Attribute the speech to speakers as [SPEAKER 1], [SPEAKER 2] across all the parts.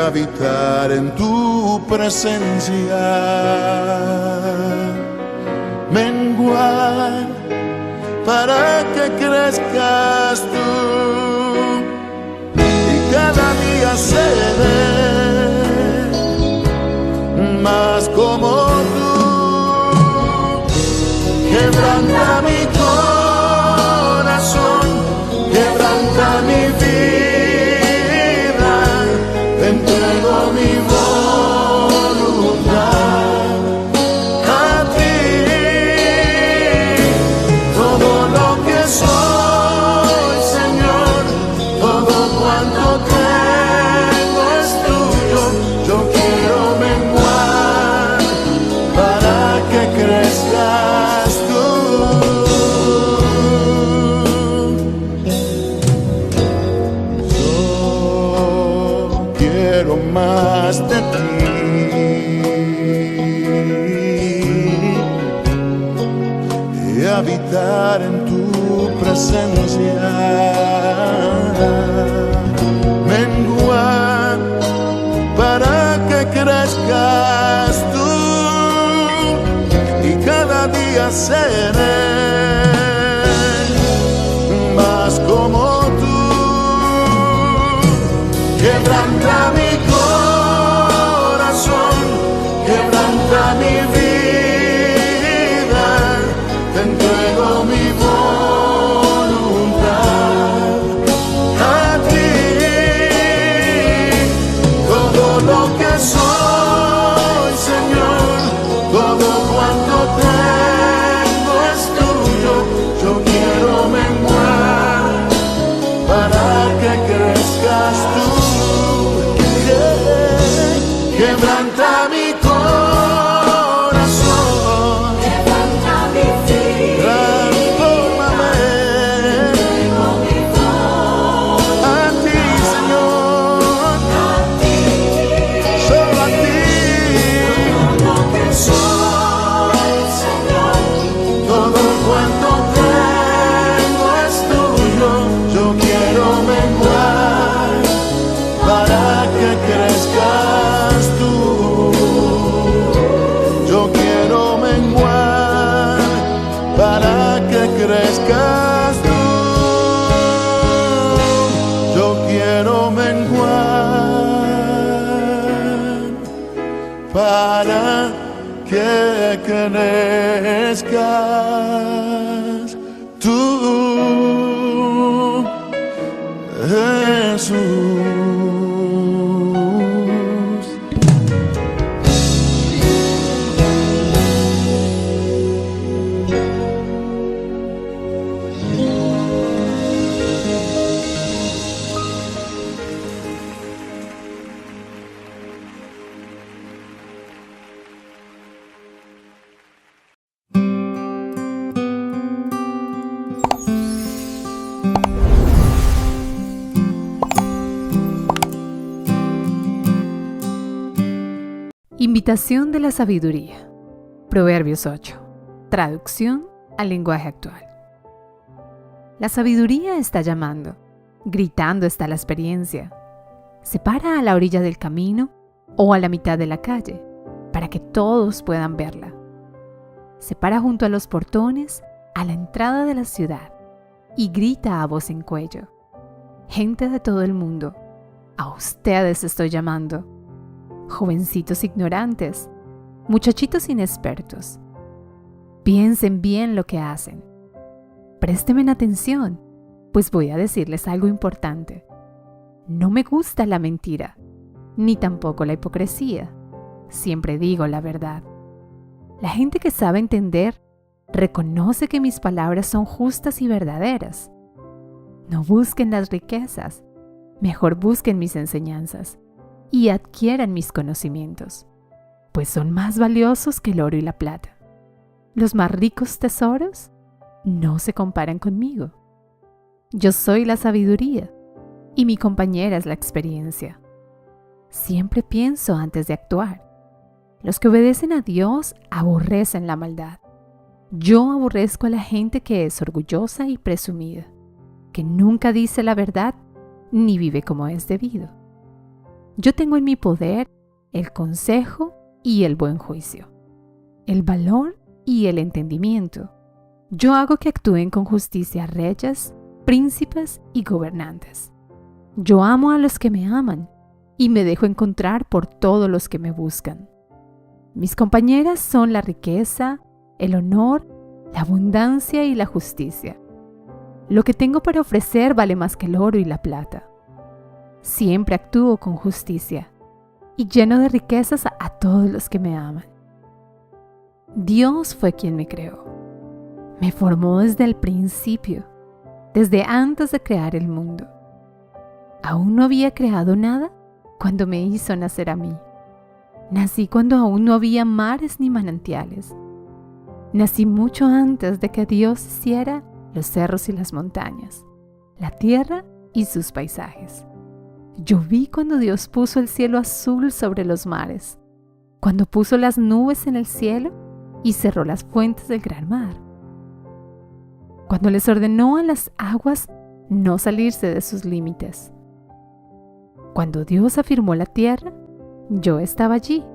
[SPEAKER 1] habitar en tu presencia, menguar para que crezcas tú y cada día seré más como tú. Quebranta mi corazón, quebranta mi vida, te entrego mi voluntad a ti. Todo lo que soy, Señor, todo cuanto tengo es tuyo. Yo quiero menguar para que crezcas tú. Más de ti y habitar en tu presencia, menguar para que crezcas tú y cada día seré más como tú. Quebranta mi corazón, quebranta mi vida, te entrego mi voluntad a ti. Todo lo que soy, Señor, todo cuanto tengo es tuyo. Yo quiero menguar para que crezcas tú. Quebranta mi corazón,
[SPEAKER 2] quebranta mi vida,
[SPEAKER 1] transfórmame
[SPEAKER 2] entrego mi voz
[SPEAKER 1] a ti, Señor,
[SPEAKER 2] a ti.
[SPEAKER 1] solo a ti.
[SPEAKER 2] Todo lo que soy, Señor,
[SPEAKER 1] Todo cuanto tengo es tuyo. Yo quiero menguar para que crezcas tú. Yo quiero menguar para que crezcas tú. Yo quiero menguar para que crezcas tú, Jesús.
[SPEAKER 3] Invitación de la sabiduría. Proverbios 8. Traducción al lenguaje actual. La sabiduría está llamando, gritando está la experiencia. Se para a la orilla del camino o a la mitad de la calle para que todos puedan verla. Se para junto a los portones a la entrada de la ciudad y grita a voz en cuello: gente de todo el mundo, a ustedes estoy llamando. Jovencitos ignorantes, muchachitos inexpertos, piensen bien lo que hacen. Préstenme atención, pues voy a decirles algo importante. No me gusta la mentira, ni tampoco la hipocresía. Siempre digo la verdad. La gente que sabe entender reconoce que mis palabras son justas y verdaderas. No busquen las riquezas, mejor busquen mis enseñanzas y adquieran mis conocimientos, pues son más valiosos que el oro y la plata. Los más ricos tesoros no se comparan conmigo. Yo soy la sabiduría y mi compañera es la experiencia. Siempre pienso antes de actuar. Los que obedecen a Dios aborrecen la maldad. Yo aborrezco a la gente que es orgullosa y presumida, que nunca dice la verdad ni vive como es debido. Yo tengo en mi poder el consejo y el buen juicio, el valor y el entendimiento. Yo hago que actúen con justicia reyes, príncipes y gobernantes. Yo amo a los que me aman y me dejo encontrar por todos los que me buscan. Mis compañeras son la riqueza, el honor, la abundancia y la justicia. Lo que tengo para ofrecer vale más que el oro y la plata. Siempre actúo con justicia y lleno de riquezas a todos los que me aman. Dios fue quien me creó. Me formó desde el principio, desde antes de crear el mundo. Aún no había creado nada cuando me hizo nacer a mí. Nací cuando aún no había mares ni manantiales. Nací mucho antes de que Dios hiciera los cerros y las montañas, la tierra y sus paisajes. Yo vi cuando Dios puso el cielo azul sobre los mares, cuando puso las nubes en el cielo y cerró las fuentes del gran mar, cuando les ordenó a las aguas no salirse de sus límites. Cuando Dios afirmó la tierra, yo estaba allí,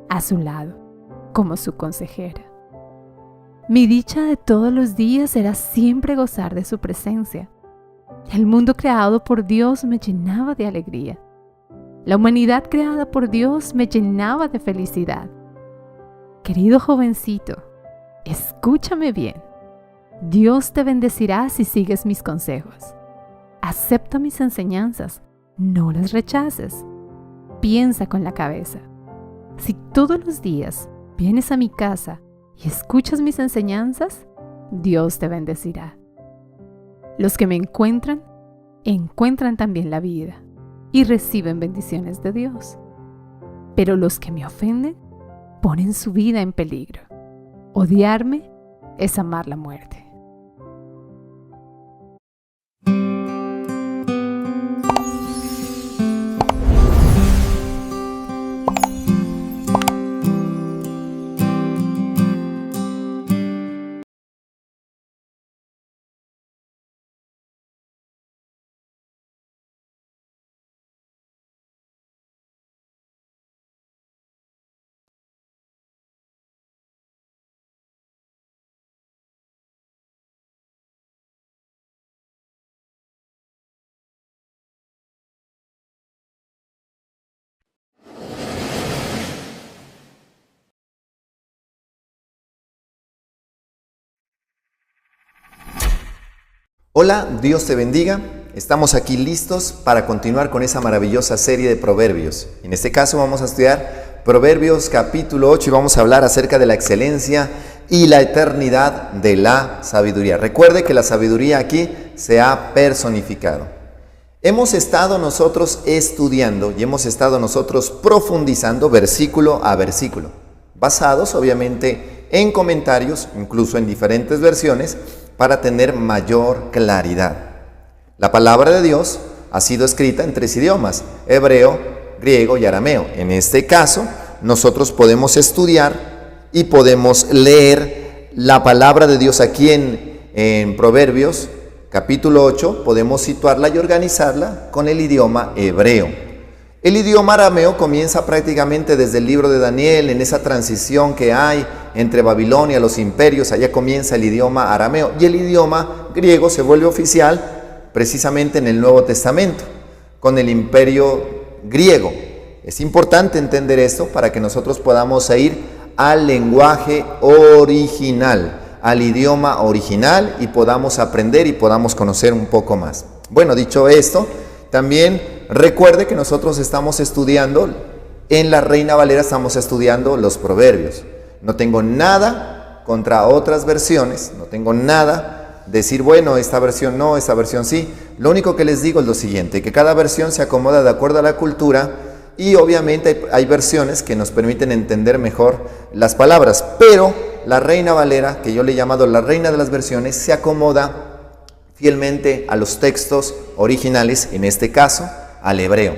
[SPEAKER 3] a su lado, como su consejera. Mi dicha de todos los días era siempre gozar de su presencia. El mundo creado por Dios me llenaba de alegría. La humanidad creada por Dios me llenaba de felicidad. Querido jovencito, escúchame bien. Dios te bendecirá si sigues mis consejos. Acepta mis enseñanzas, no las rechaces. Piensa con la cabeza. Si todos los días vienes a mi casa y escuchas mis enseñanzas, Dios te bendecirá. Los que me encuentran también la vida y reciben bendiciones de Dios. Pero los que me ofenden ponen su vida en peligro. Odiarme es amar la muerte.
[SPEAKER 4] Hola, Dios te bendiga. Estamos aquí listos para continuar con esa maravillosa serie de proverbios. En este caso vamos a estudiar Proverbios capítulo 8 y vamos a hablar acerca de la excelencia y la eternidad de la sabiduría. Recuerde que la sabiduría aquí se ha personificado. Hemos estado nosotros estudiando y hemos estado nosotros profundizando versículo a versículo, basados obviamente en comentarios, incluso en diferentes versiones, para tener mayor claridad. La palabra de Dios ha sido escrita en 3 idiomas, hebreo, griego y arameo. En este caso, nosotros podemos estudiar y podemos leer la palabra de Dios aquí en Proverbios, capítulo 8, podemos situarla y organizarla con el idioma hebreo. El idioma arameo comienza prácticamente desde el libro de Daniel, en esa transición que hay entre Babilonia, los imperios, allá comienza el idioma arameo, y el idioma griego se vuelve oficial precisamente en el Nuevo Testamento, con el imperio griego. Es importante entender esto para que nosotros podamos ir al lenguaje original, al idioma original, y podamos aprender y podamos conocer un poco más. Bueno, dicho esto, también recuerde que nosotros estamos estudiando, en la Reina Valera estamos estudiando los proverbios. No tengo nada contra otras versiones, no tengo nada decir, bueno, esta versión no, esta versión sí. Lo único que les digo es lo siguiente, que cada versión se acomoda de acuerdo a la cultura y obviamente hay versiones que nos permiten entender mejor las palabras, pero la Reina Valera, que yo le he llamado la reina de las versiones, se acomoda fielmente a los textos originales, en este caso al hebreo.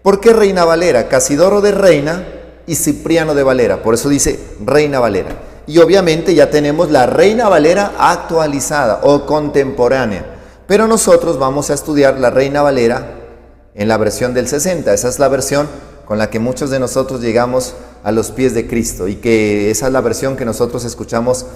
[SPEAKER 4] ¿Por qué Reina Valera? Casidoro de Reina y Cipriano de Valera, por eso dice Reina Valera. Y obviamente ya tenemos la Reina Valera actualizada o contemporánea, pero nosotros vamos a estudiar la Reina Valera en la versión del 60, esa es la versión con la que muchos de nosotros llegamos a los pies de Cristo, y que esa es la versión que nosotros escuchamos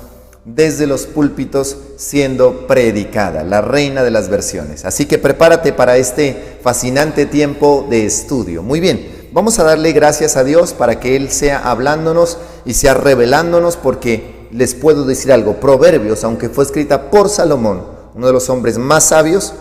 [SPEAKER 4] desde los púlpitos siendo predicada, la reina de las versiones. Así que prepárate para este fascinante tiempo de estudio. Muy bien, vamos a darle gracias a Dios para que Él sea hablándonos y sea revelándonos, porque les puedo decir algo, Proverbios, aunque fue escrita por Salomón, uno de los hombres más sabios,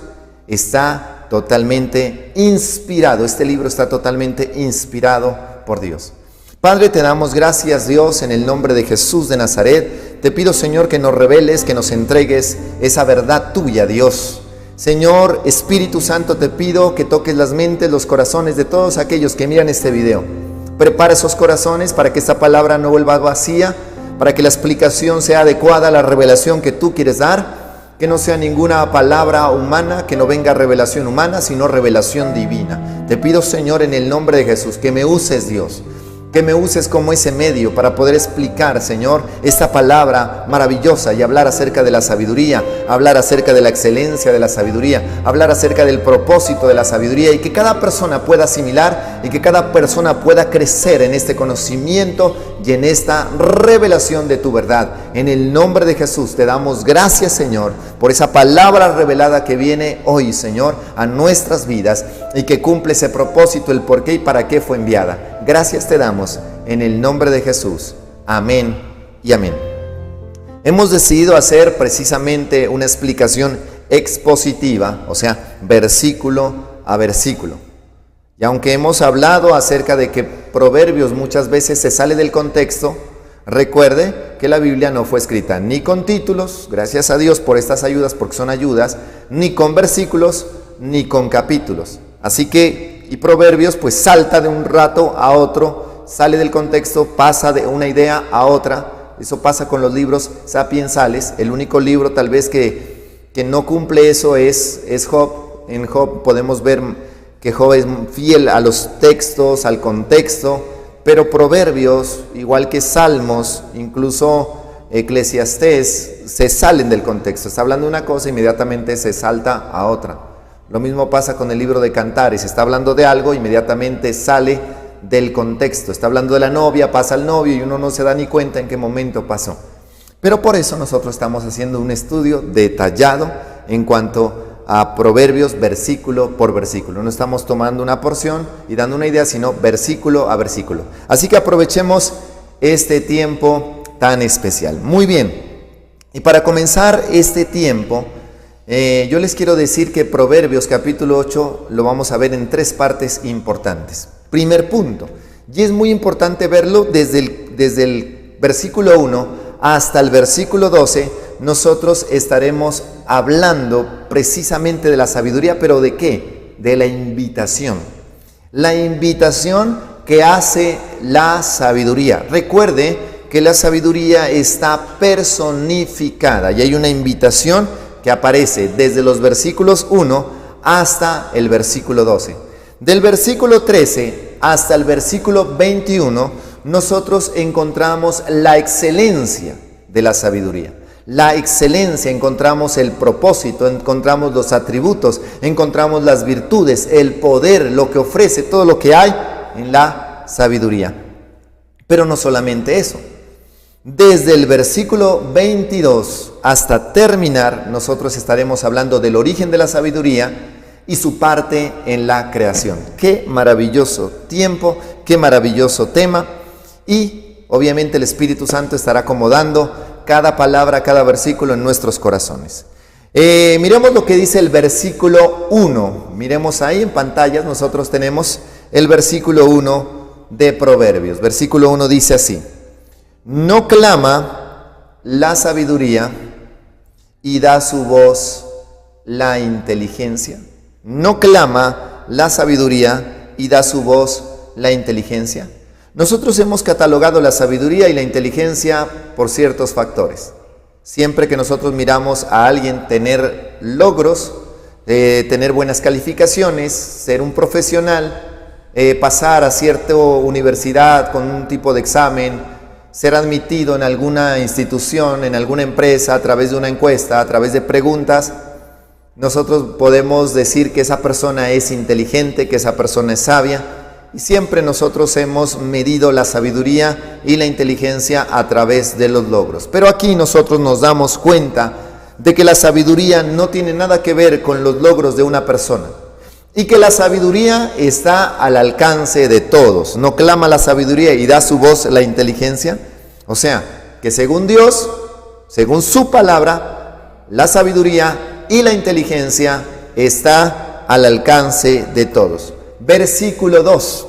[SPEAKER 4] está totalmente inspirado. Este libro está totalmente inspirado por Dios. Padre, te damos gracias, Dios, en el nombre de Jesús de Nazaret. Te pido, Señor, que nos reveles, que nos entregues esa verdad tuya, Dios. Señor, Espíritu Santo, te pido que toques las mentes, los corazones de todos aquellos que miran este video. Prepara esos corazones para que esta palabra no vuelva vacía, para que la explicación sea adecuada a la revelación que tú quieres dar, que no sea ninguna palabra humana, que no venga revelación humana, sino revelación divina. Te pido, Señor, en el nombre de Jesús, que me uses, Dios, que me uses como ese medio para poder explicar, Señor, esta palabra maravillosa y hablar acerca de la sabiduría, hablar acerca de la excelencia de la sabiduría, hablar acerca del propósito de la sabiduría, y que cada persona pueda asimilar y que cada persona pueda crecer en este conocimiento y en esta revelación de tu verdad. En el nombre de Jesús te damos gracias, Señor, por esa palabra revelada que viene hoy, Señor, a nuestras vidas, y que cumple ese propósito, el por qué y para qué fue enviada. Gracias te damos en el nombre de Jesús. Amén y amén. Hemos decidido hacer precisamente una explicación expositiva, o sea, versículo a versículo. Y aunque hemos hablado acerca de que Proverbios muchas veces se sale del contexto, recuerde que la Biblia no fue escrita ni con títulos, gracias a Dios por estas ayudas, porque son ayudas, ni con versículos, ni con capítulos. Así que, y Proverbios pues salta de un rato a otro, sale del contexto, pasa de una idea a otra. Eso pasa con los libros sapiensales. El único libro tal vez que no cumple eso es Job. En Job podemos ver que Job es fiel a los textos, al contexto, pero Proverbios, igual que Salmos, incluso Eclesiastés, se salen del contexto. Está hablando de una cosa, inmediatamente se salta a otra. Lo mismo pasa con el libro de Cantares. Está hablando de algo, inmediatamente sale del contexto. Está hablando de la novia, pasa al novio y uno no se da ni cuenta en qué momento pasó. Pero por eso nosotros estamos haciendo un estudio detallado en cuanto a Proverbios versículo por versículo. No estamos tomando una porción y dando una idea, sino versículo a versículo. Así que aprovechemos este tiempo tan especial. Muy bien. Y para comenzar este tiempo, yo les quiero decir que Proverbios capítulo 8 lo vamos a ver en tres partes importantes. Primer punto, y es muy importante verlo desde el versículo 1 hasta el versículo 12, nosotros estaremos hablando precisamente de la sabiduría, pero ¿de qué? De la invitación. La invitación que hace la sabiduría. Recuerde que la sabiduría está personificada y hay una invitación que aparece desde los versículos 1 hasta el versículo 12. Del versículo 13 hasta el versículo 21, nosotros encontramos la excelencia de la sabiduría. La excelencia, encontramos el propósito, encontramos los atributos, encontramos las virtudes, el poder, lo que ofrece, todo lo que hay en la sabiduría. Pero no solamente eso. Desde el versículo 22 hasta terminar, nosotros estaremos hablando del origen de la sabiduría y su parte en la creación. Qué maravilloso tiempo, qué maravilloso tema, y obviamente el Espíritu Santo estará acomodando cada palabra, cada versículo en nuestros corazones. Miremos lo que dice el versículo 1. Miremos ahí en pantallas, nosotros tenemos el versículo 1 de Proverbios. Versículo 1 dice así: no clama la sabiduría y da su voz la inteligencia. No clama la sabiduría y da su voz la inteligencia. Nosotros hemos catalogado la sabiduría y la inteligencia por ciertos factores. Siempre que nosotros miramos a alguien tener logros, tener buenas calificaciones, ser un profesional, pasar a cierta universidad con un tipo de examen, ser admitido en alguna institución, en alguna empresa, a través de una encuesta, a través de preguntas, nosotros podemos decir que esa persona es inteligente, que esa persona es sabia, y siempre nosotros hemos medido la sabiduría y la inteligencia a través de los logros. Pero aquí nosotros nos damos cuenta de que la sabiduría no tiene nada que ver con los logros de una persona y que la sabiduría está al alcance de todos. ¿No clama la sabiduría y da su voz la inteligencia? O sea, que según Dios, según su palabra, la sabiduría y la inteligencia está al alcance de todos. Versículo 2.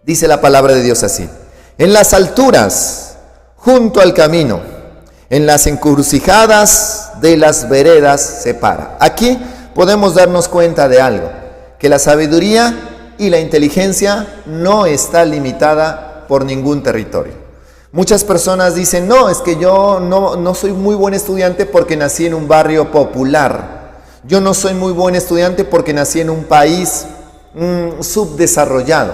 [SPEAKER 4] Dice la palabra de Dios así: en las alturas, junto al camino, en las encrucijadas de las veredas se para. Aquí podemos darnos cuenta de algo, que la sabiduría y la inteligencia no está limitada por ningún territorio. Muchas personas dicen, no, es que yo no soy muy buen estudiante porque nací en un barrio popular. Yo no soy muy buen estudiante porque nací en un país subdesarrollado.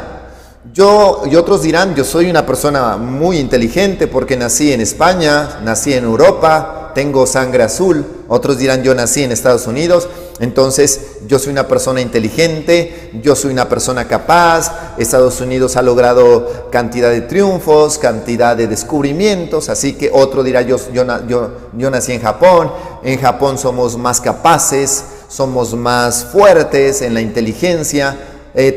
[SPEAKER 4] Y otros dirán, yo soy una persona muy inteligente porque nací en España, nací en Europa, tengo sangre azul. Otros dirán, yo nací en Estados Unidos, entonces yo soy una persona inteligente, yo soy una persona capaz. Estados Unidos ha logrado cantidad de triunfos, cantidad de descubrimientos, así que otro dirá, yo nací en Japón somos más capaces, somos más fuertes en la inteligencia,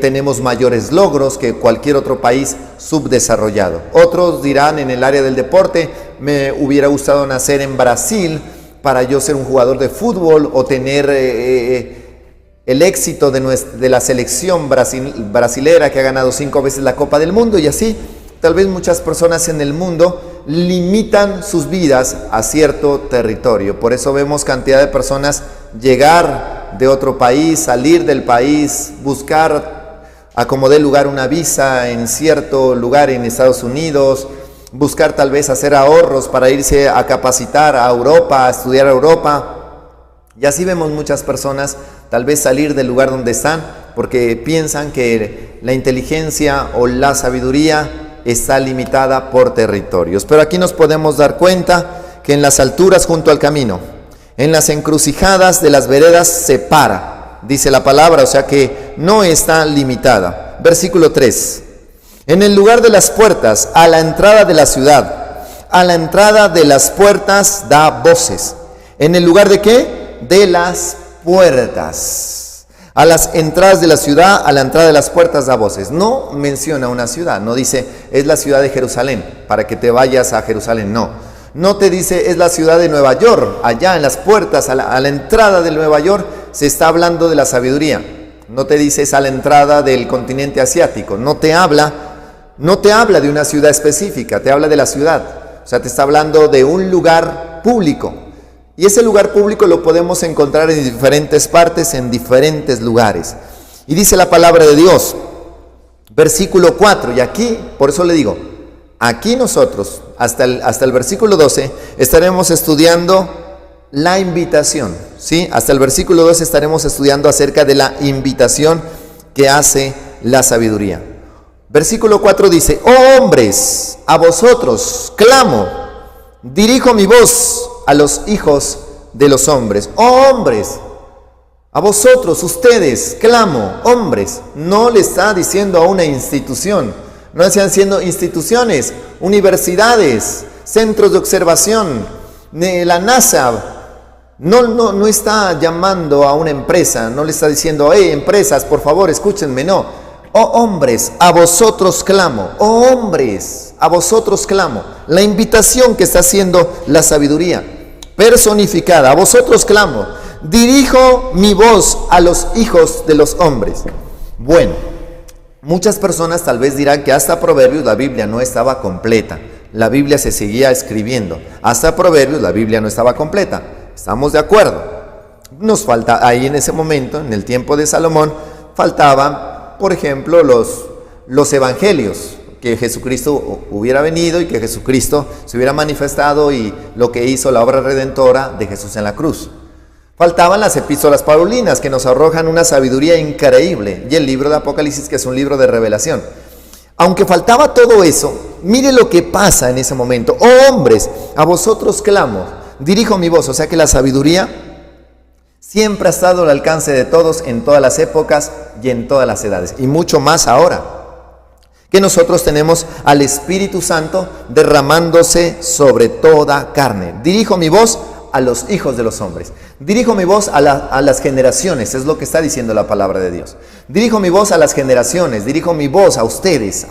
[SPEAKER 4] tenemos mayores logros que cualquier otro país subdesarrollado. Otros dirán, en el área del deporte, me hubiera gustado nacer en Brasil para yo ser un jugador de fútbol o tener el éxito de la selección brasilera que ha ganado 5 veces la Copa del Mundo. Y así, tal vez muchas personas en el mundo limitan sus vidas a cierto territorio. Por eso vemos cantidad de personas llegar de otro país, salir del país, buscar a como dé lugar una visa en cierto lugar en Estados Unidos, buscar tal vez hacer ahorros para irse a capacitar a Europa, a estudiar a Europa. Y así vemos muchas personas tal vez salir del lugar donde están porque piensan que la inteligencia o la sabiduría está limitada por territorios. Pero aquí nos podemos dar cuenta que en las alturas junto al camino, en las encrucijadas de las veredas se para, dice la palabra, o sea que no está limitada. Versículo 3. En el lugar de las puertas, a la entrada de la ciudad, a la entrada de las puertas da voces. ¿En el lugar de qué? De las puertas. A las entradas de la ciudad, a la entrada de las puertas da voces. No menciona una ciudad, no dice es la ciudad de Jerusalén, para que te vayas a Jerusalén, no. No te dice es la ciudad de Nueva York, allá en las puertas, a la entrada de Nueva York se está hablando de la sabiduría. No te dice es a la entrada del continente asiático, no te habla de una ciudad específica, te habla de la ciudad. O sea, te está hablando de un lugar público. Y ese lugar público lo podemos encontrar en diferentes partes, en diferentes lugares. Y dice la palabra de Dios, versículo 4, y aquí, por eso le digo, aquí nosotros, hasta el versículo 12, estaremos estudiando la invitación, ¿sí? Hasta el versículo 12 estaremos estudiando acerca de la invitación que hace la sabiduría. Versículo 4 dice, oh hombres, a vosotros clamo, dirijo mi voz a los hijos de los hombres. Oh hombres, a vosotros, ustedes, clamo, hombres. No le está diciendo a una institución, no están siendo instituciones, universidades, centros de observación, la NASA. No está llamando a una empresa, no le está diciendo, hey empresas, por favor, escúchenme, no. Oh hombres, a vosotros clamo. Oh hombres, a vosotros clamo. La invitación que está haciendo la sabiduría personificada, a vosotros clamo. Dirijo mi voz a los hijos de los hombres. Bueno, muchas personas tal vez dirán que hasta Proverbios la Biblia no estaba completa. La Biblia se seguía escribiendo. Hasta Proverbios la Biblia no estaba completa. Estamos de acuerdo. Nos falta ahí en ese momento, en el tiempo de Salomón, faltaban, por ejemplo, los evangelios, que Jesucristo hubiera venido y que Jesucristo se hubiera manifestado y lo que hizo la obra redentora de Jesús en la cruz. Faltaban las epístolas paulinas que nos arrojan una sabiduría increíble y el libro de Apocalipsis, que es un libro de revelación. Aunque faltaba todo eso, mire lo que pasa en ese momento. Oh hombres, a vosotros clamo, dirijo mi voz. O sea que la sabiduría Siempre ha estado al alcance de todos en todas las épocas y en todas las edades. Y mucho más ahora, que nosotros tenemos al Espíritu Santo derramándose sobre toda carne. Dirijo mi voz a los hijos de los hombres. Dirijo mi voz a las generaciones, es lo que está diciendo la palabra de Dios. Dirijo mi voz a las generaciones, dirijo mi voz a ustedes,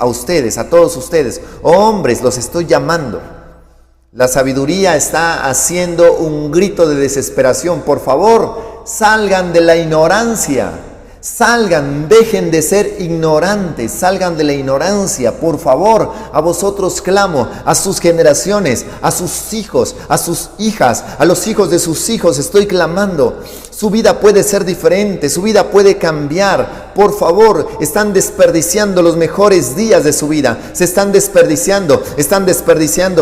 [SPEAKER 4] a todos ustedes. Oh, hombres, los estoy llamando. La sabiduría está haciendo un grito de desesperación. Por favor, salgan de la ignorancia. Salgan, dejen de ser ignorantes, salgan de la ignorancia, por favor. A vosotros clamo, a sus generaciones, a sus hijos, a sus hijas, a los hijos de sus hijos estoy clamando. Su vida puede ser diferente, su vida puede cambiar. Por favor, están desperdiciando los mejores días de su vida. Se están desperdiciando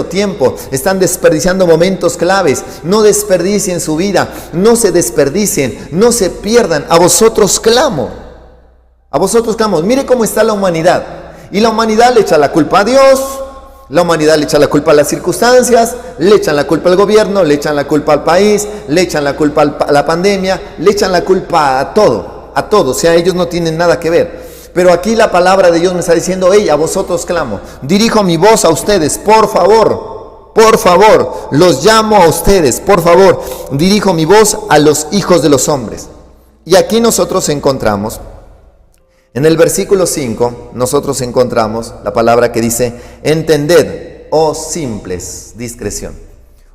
[SPEAKER 4] tiempo, están desperdiciando momentos claves. No desperdicien su vida, no se desperdicien, no se pierdan. A vosotros clamo. Mire cómo está la humanidad. Y la humanidad le echa la culpa a Dios. La humanidad le echa la culpa a las circunstancias, le echan la culpa al gobierno, le echan la culpa al país, le echan la culpa a la pandemia, le echan la culpa a todo. O sea, ellos no tienen nada que ver. Pero aquí la palabra de Dios me está diciendo, hey, a vosotros clamo, dirijo mi voz a ustedes, por favor, los llamo a ustedes, por favor, dirijo mi voz a los hijos de los hombres. Y aquí nosotros encontramos, en el versículo 5, nosotros encontramos la palabra que dice, entended, oh simples, discreción.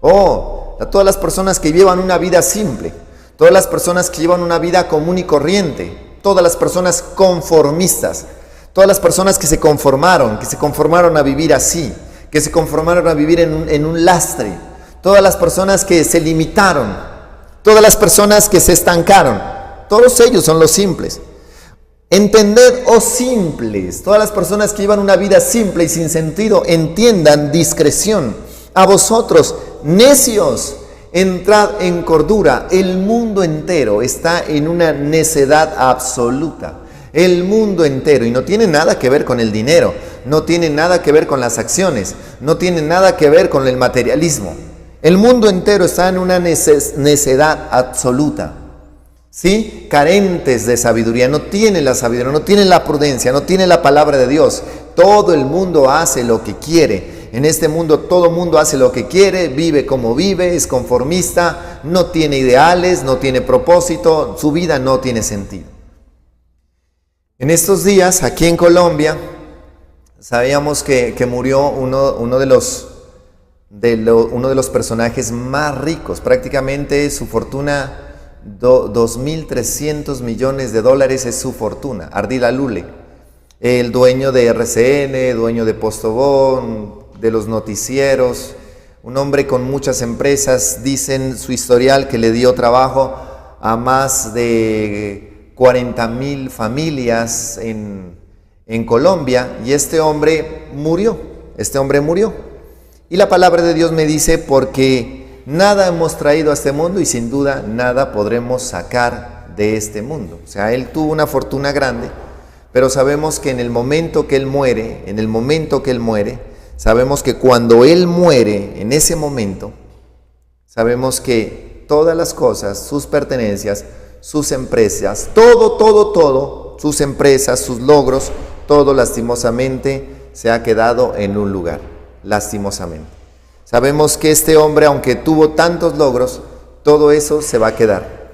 [SPEAKER 4] Oh, a todas las personas que llevan una vida simple, todas las personas que llevan una vida común y corriente, todas las personas conformistas, todas las personas que se conformaron a vivir así, que se conformaron a vivir en un lastre, todas las personas que se limitaron, todas las personas que se estancaron, todos ellos son los simples. Entended, oh simples, todas las personas que llevan una vida simple y sin sentido, entiendan, discreción. A vosotros, necios, entrad en cordura. El mundo entero está en una necedad absoluta. El mundo entero, y no tiene nada que ver con el dinero, no tiene nada que ver con las acciones, no tiene nada que ver con el materialismo. El mundo entero está en una necedad absoluta. ¿Sí? Carentes de sabiduría, no tienen la sabiduría, no tienen la prudencia, no tienen la palabra de Dios. Todo el mundo hace lo que quiere. En este mundo todo el mundo hace lo que quiere, vive como vive, es conformista, no tiene ideales, no tiene propósito, su vida no tiene sentido. En estos días, aquí en Colombia, sabíamos que murió uno de los personajes más ricos. Prácticamente su fortuna, 2.300 millones de dólares es su fortuna. Ardila Lule, el dueño de RCN, dueño de Postobón, de los noticieros, un hombre con muchas empresas. Dicen su historial que le dio trabajo a más de 40,000 familias en Colombia, y este hombre murió. Y la palabra de Dios me dice, porque nada hemos traído a este mundo y sin duda nada podremos sacar de este mundo. O sea, él tuvo una fortuna grande, pero sabemos que en el momento que él muere, sabemos que cuando él muere, en ese momento, sabemos que todas las cosas, sus pertenencias, sus empresas, todo, sus empresas, sus logros, todo lastimosamente se ha quedado en un lugar, lastimosamente. Sabemos que este hombre, aunque tuvo tantos logros, todo eso se va a quedar.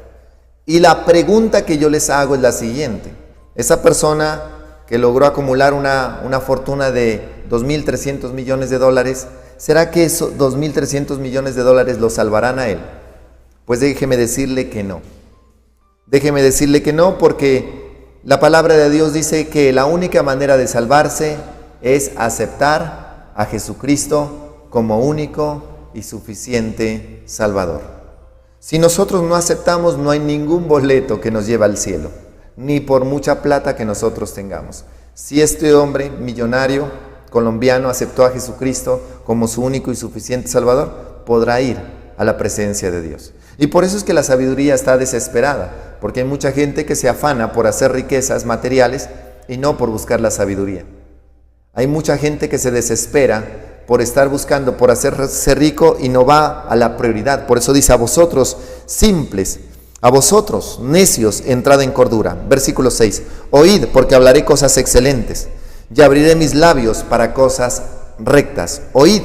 [SPEAKER 4] Y la pregunta que yo les hago es la siguiente. Esa persona que logró acumular una fortuna de 2.300 millones de dólares, ¿será que esos 2.300 millones de dólares lo salvarán a él? Pues déjeme decirle que no. Déjeme decirle que no, porque la palabra de Dios dice que la única manera de salvarse es aceptar a Jesucristo como único y suficiente Salvador. Si nosotros no aceptamos, no hay ningún boleto que nos lleve al cielo, ni por mucha plata que nosotros tengamos. Si este hombre millonario colombiano aceptó a Jesucristo como su único y suficiente Salvador, podrá ir a la presencia de Dios. Y por eso es que la sabiduría está desesperada, porque hay mucha gente que se afana por hacer riquezas materiales y no por buscar la sabiduría. Hay mucha gente que se desespera por estar buscando, por hacerse rico, y no va a la prioridad. Por eso dice, a vosotros simples, A vosotros, necios, entrad en cordura. Versículo 6. Oíd, porque hablaré cosas excelentes, y abriré mis labios para cosas rectas. Oíd,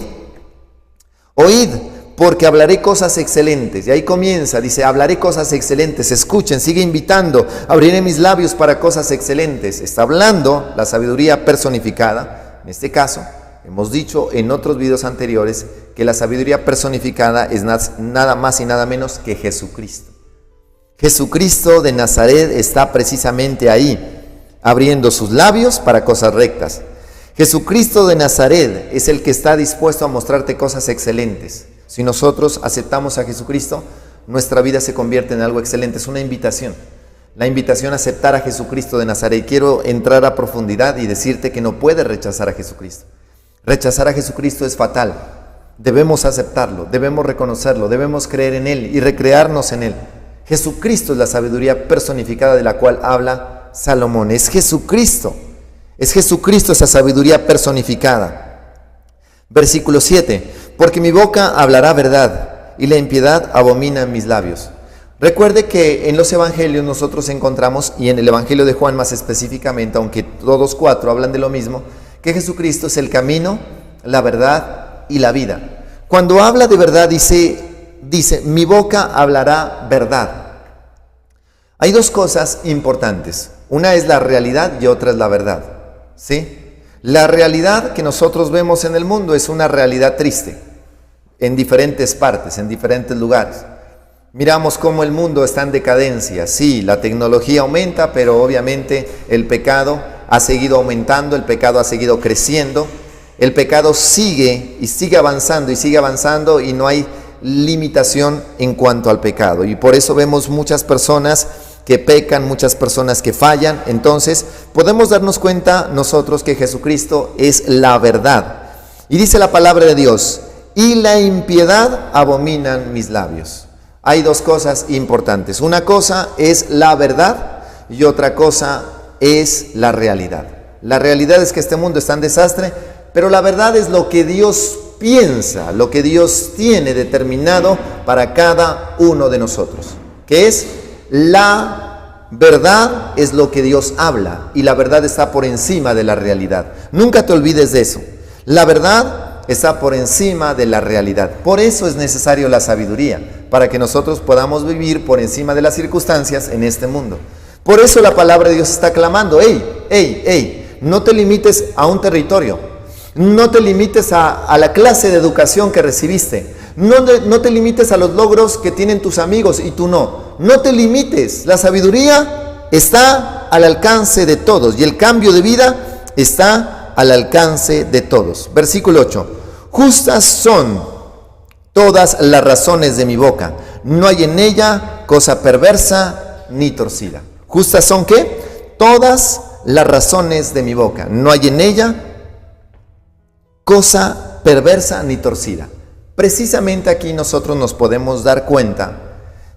[SPEAKER 4] oíd, porque hablaré cosas excelentes. Y ahí comienza, dice, hablaré cosas excelentes. Escuchen, sigue invitando, abriré mis labios para cosas excelentes. Está hablando la sabiduría personificada. En este caso, hemos dicho en otros videos anteriores que la sabiduría personificada es nada más y nada menos que Jesucristo. Jesucristo de Nazaret está precisamente ahí, abriendo sus labios para cosas rectas. Jesucristo de Nazaret es el que está dispuesto a mostrarte cosas excelentes. Si nosotros aceptamos a Jesucristo, nuestra vida se convierte en algo excelente. Es una invitación. La invitación a aceptar a Jesucristo de Nazaret. Quiero entrar a profundidad y decirte que no puedes rechazar a Jesucristo. Rechazar a Jesucristo es fatal. Debemos aceptarlo, debemos reconocerlo, debemos creer en Él y recrearnos en Él. Jesucristo es la sabiduría personificada de la cual habla Salomón. Es Jesucristo esa sabiduría personificada. Versículo 7. Porque mi boca hablará verdad y la impiedad abomina en mis labios. Recuerde que en los evangelios nosotros encontramos, y en el evangelio de Juan más específicamente, aunque todos cuatro hablan de lo mismo, que Jesucristo es el camino, la verdad y la vida. Cuando habla de verdad dice, mi boca hablará verdad. Hay dos cosas importantes. Una es la realidad y otra es la verdad. ¿Sí? La realidad que nosotros vemos en el mundo es una realidad triste, en diferentes partes, en diferentes lugares. Miramos cómo el mundo está en decadencia. Sí, la tecnología aumenta, pero obviamente el pecado ha seguido aumentando, el pecado ha seguido creciendo. El pecado sigue avanzando y no hay limitación en cuanto al pecado. Y por eso vemos muchas personas que pecan, muchas personas que fallan. Entonces podemos darnos cuenta nosotros que Jesucristo es la verdad. Y dice la palabra de Dios, y la impiedad abominan mis labios. Hay dos cosas importantes. Una cosa es la verdad y otra cosa es la realidad. La realidad es que este mundo está en desastre, pero la verdad es lo que Dios piensa, lo que Dios tiene determinado para cada uno de nosotros, que es la verdad, es lo que Dios habla, y la verdad está por encima de la realidad. Nunca te olvides de eso. La verdad está por encima de la realidad. Por eso es necesario la sabiduría, para que nosotros podamos vivir por encima de las circunstancias en este mundo. Por eso la palabra de Dios está clamando, no te limites a un territorio, no te limites a la clase de educación que recibiste, no te limites a los logros que tienen tus amigos y tú no te limites. La sabiduría está al alcance de todos y el cambio de vida está al alcance de todos. Versículo 8. Justas son todas las razones de mi boca, no hay en ella cosa perversa ni torcida. ¿Justas son qué? Todas las razones de mi boca, no hay en ella cosa perversa ni torcida. Precisamente aquí nosotros nos podemos dar cuenta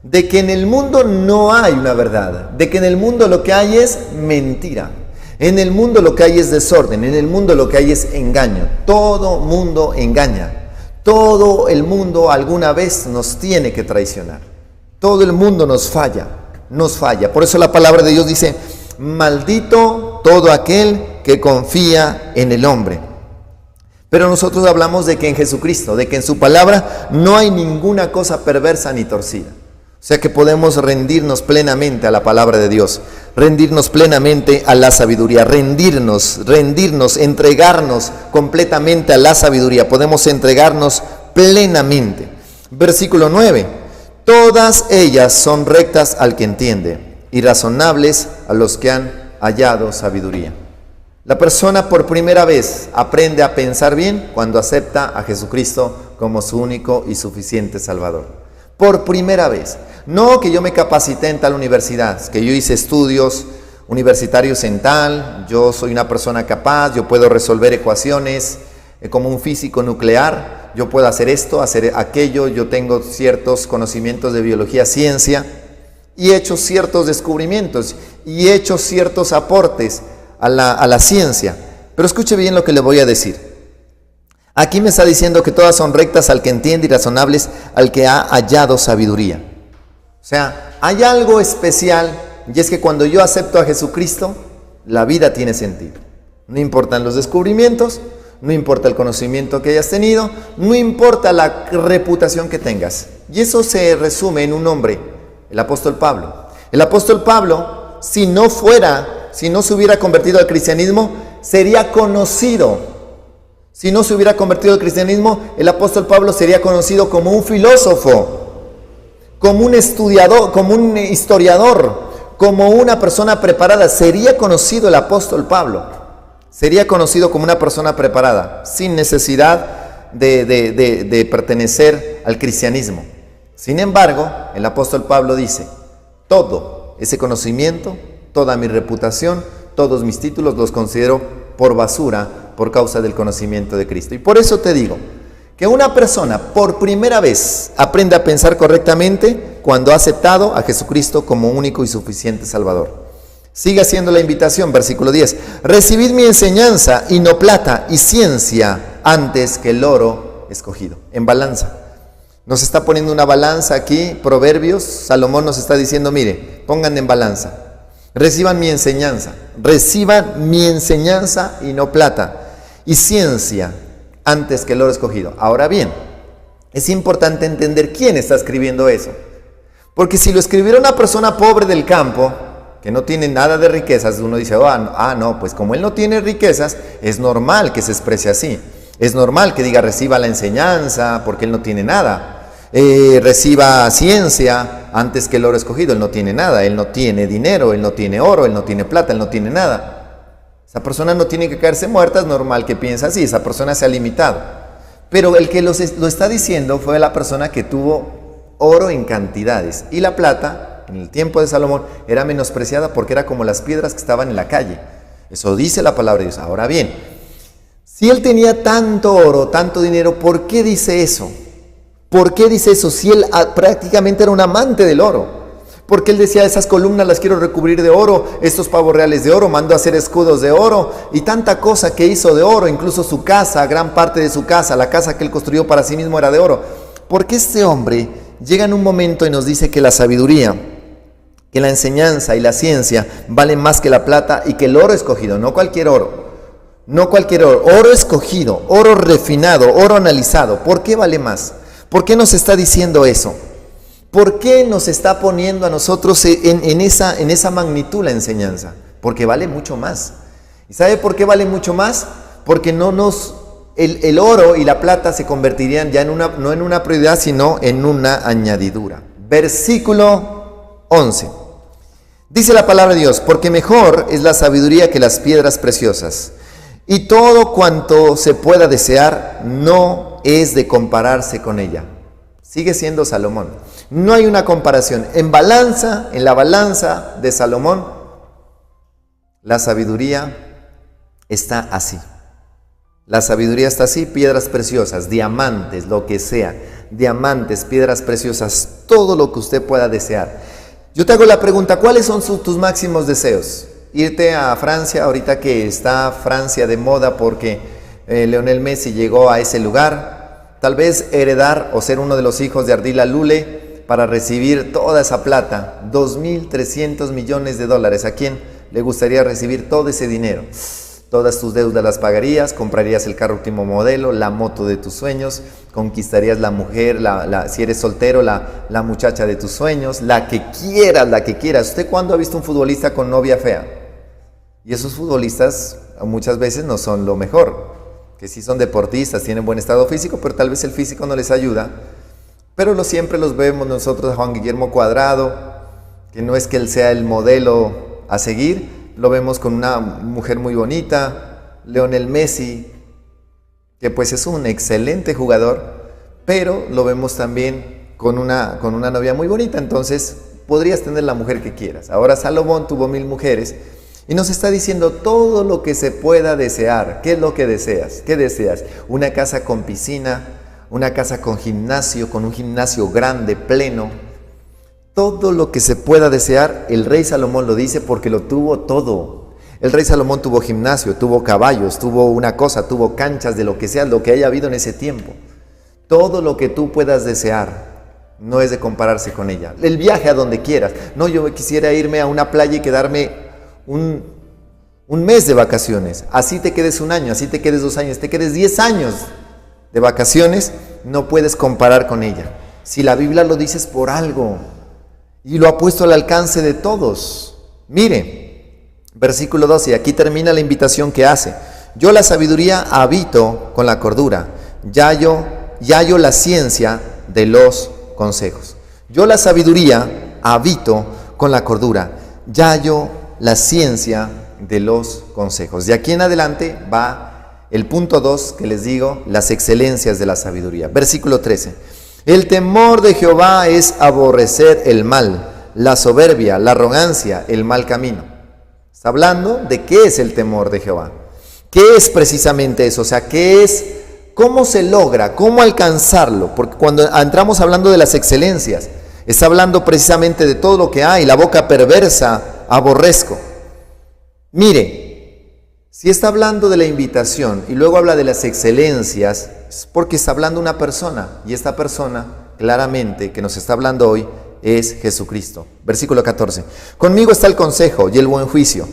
[SPEAKER 4] de que en el mundo no hay una verdad, de que en el mundo lo que hay es mentira, en el mundo lo que hay es desorden, en el mundo lo que hay es engaño. Todo mundo engaña, todo el mundo alguna vez nos tiene que traicionar, todo el mundo nos falla. Por eso la palabra de Dios dice, maldito todo aquel que confía en el hombre. Pero nosotros hablamos de que en Jesucristo, de que en su palabra no hay ninguna cosa perversa ni torcida. O sea que podemos rendirnos plenamente a la palabra de Dios, rendirnos plenamente a la sabiduría, rendirnos, entregarnos completamente a la sabiduría. Podemos entregarnos plenamente. Versículo 9. Todas ellas son rectas al que entiende y razonables a los que han hallado sabiduría. La persona por primera vez aprende a pensar bien cuando acepta a Jesucristo como su único y suficiente Salvador. Por primera vez. No que yo me capacité en tal universidad, que yo hice estudios universitarios en tal, yo soy una persona capaz, yo puedo resolver ecuaciones como un físico nuclear, yo puedo hacer esto, hacer aquello, yo tengo ciertos conocimientos de biología, ciencia, y he hecho ciertos descubrimientos, y he hecho ciertos aportes a la ciencia. Pero escuche bien lo que le voy a decir. Aquí me está diciendo que todas son rectas al que entiende y razonables al que ha hallado sabiduría. O sea, hay algo especial y es que cuando yo acepto a Jesucristo, la vida tiene sentido. No importan los descubrimientos, no importa el conocimiento que hayas tenido, no importa la reputación que tengas. Y eso se resume en un hombre, el apóstol Pablo. El apóstol Pablo, si no se hubiera convertido al cristianismo, sería conocido. Si no se hubiera convertido al cristianismo, el apóstol Pablo sería conocido como un filósofo, como un estudiador, como un historiador, como una persona preparada. Sería conocido el apóstol Pablo. Sería conocido como una persona preparada, sin necesidad de pertenecer al cristianismo. Sin embargo, el apóstol Pablo dice, todo ese conocimiento, toda mi reputación, todos mis títulos los considero por basura por causa del conocimiento de Cristo. Y por eso te digo, que una persona por primera vez aprende a pensar correctamente cuando ha aceptado a Jesucristo como único y suficiente Salvador. Sigue haciendo la invitación, versículo 10. Recibid mi enseñanza y no plata y ciencia antes que el oro escogido. En balanza. Nos está poniendo una balanza aquí, Proverbios. Salomón nos está diciendo, mire, pongan en balanza. Reciban mi enseñanza y no plata y ciencia antes que el oro escogido. Ahora bien, es importante entender quién está escribiendo eso. Porque si lo escribiera una persona pobre del campo, que no tiene nada de riquezas, uno dice, no, pues como él no tiene riquezas, es normal que se exprese así. Es normal que diga, reciba la enseñanza, porque él no tiene nada. Reciba ciencia antes que el oro escogido. Él no tiene nada, él no tiene dinero, él no tiene oro, él no tiene plata, él no tiene nada. Esa persona no tiene que caerse muerta, es normal que piense así, esa persona se ha limitado. Pero el que lo está diciendo fue la persona que tuvo oro en cantidades. Y la plata, en el tiempo de Salomón, era menospreciada porque era como las piedras que estaban en la calle. Eso dice la palabra de Dios. Ahora bien, si él tenía tanto oro, tanto dinero, ¿por qué dice eso? ¿Por qué dice eso si él prácticamente era un amante del oro? Porque él decía, esas columnas las quiero recubrir de oro, estos pavos reales de oro, mandó a hacer escudos de oro y tanta cosa que hizo de oro, incluso su casa, gran parte de su casa, la casa que él construyó para sí mismo era de oro. Porque este hombre llega en un momento y nos dice que la sabiduría, que la enseñanza y la ciencia valen más que la plata y que el oro escogido, no cualquier oro. No cualquier oro, oro escogido, oro refinado, oro analizado. ¿Por qué vale más? ¿Por qué nos está diciendo eso? ¿Por qué nos está poniendo a nosotros en esa magnitud la enseñanza? Porque vale mucho más. ¿Y sabe por qué vale mucho más? Porque el oro y la plata se convertirían ya no en una prioridad, sino en una añadidura. Versículo 11. Dice la palabra de Dios, porque mejor es la sabiduría que las piedras preciosas. Y todo cuanto se pueda desear no es de compararse con ella. Sigue siendo Salomón. No hay una comparación. En la balanza de Salomón, la sabiduría está así. La sabiduría está así, piedras preciosas, diamantes, lo que sea. Diamantes, piedras preciosas, todo lo que usted pueda desear. Yo te hago la pregunta, ¿cuáles son tus máximos deseos? Irte a Francia, ahorita que está Francia de moda porque Lionel Messi llegó a ese lugar. Tal vez heredar o ser uno de los hijos de Ardila Lule para recibir toda esa plata, 2.300 millones de dólares. ¿A quién le gustaría recibir todo ese dinero? Todas tus deudas las pagarías, comprarías el carro último modelo, la moto de tus sueños, conquistarías la mujer, si eres soltero, la muchacha de tus sueños, la que quieras. ¿Usted cuándo ha visto un futbolista con novia fea? Y esos futbolistas muchas veces no son lo mejor, que sí son deportistas, tienen buen estado físico, pero tal vez el físico no les ayuda. Pero siempre los vemos nosotros a Juan Guillermo Cuadrado, que no es que él sea el modelo a seguir, lo vemos con una mujer muy bonita, Lionel Messi, que pues es un excelente jugador, pero lo vemos también con una novia muy bonita, entonces podrías tener la mujer que quieras. Ahora Salomón tuvo 1000 mujeres y nos está diciendo todo lo que se pueda desear. ¿Qué es lo que deseas? ¿Qué deseas? Una casa con piscina, una casa con gimnasio, con un gimnasio grande, pleno. Todo lo que se pueda desear, el rey Salomón lo dice porque lo tuvo todo. El rey Salomón tuvo gimnasio, tuvo caballos, tuvo canchas de lo que sea, lo que haya habido en ese tiempo. Todo lo que tú puedas desear, no es de compararse con ella. El viaje a donde quieras. No, yo quisiera irme a una playa y quedarme un mes de vacaciones. Así te quedes un año, así te quedes 2 años, te quedes 10 años de vacaciones, no puedes comparar con ella. Si la Biblia lo dice es por algo y lo ha puesto al alcance de todos. Mire, versículo 12, aquí termina la invitación que hace. Yo la sabiduría habito con la cordura, ya yo la ciencia de los consejos. Yo la sabiduría habito con la cordura, ya yo la ciencia de los consejos. De aquí en adelante va el punto 2 que les digo, las excelencias de la sabiduría. Versículo 13. El temor de Jehová es aborrecer el mal, la soberbia, la arrogancia, el mal camino. Está hablando de qué es el temor de Jehová. ¿Qué es precisamente eso? O sea, ¿qué es? ¿Cómo se logra? ¿Cómo alcanzarlo? Porque cuando entramos hablando de las excelencias, está hablando precisamente de todo lo que hay. La boca perversa aborrezco. Mire, si está hablando de la invitación y luego habla de las excelencias, es porque está hablando una persona. Y esta persona, claramente, que nos está hablando hoy, es Jesucristo. Versículo 14. Conmigo está el consejo y el buen juicio.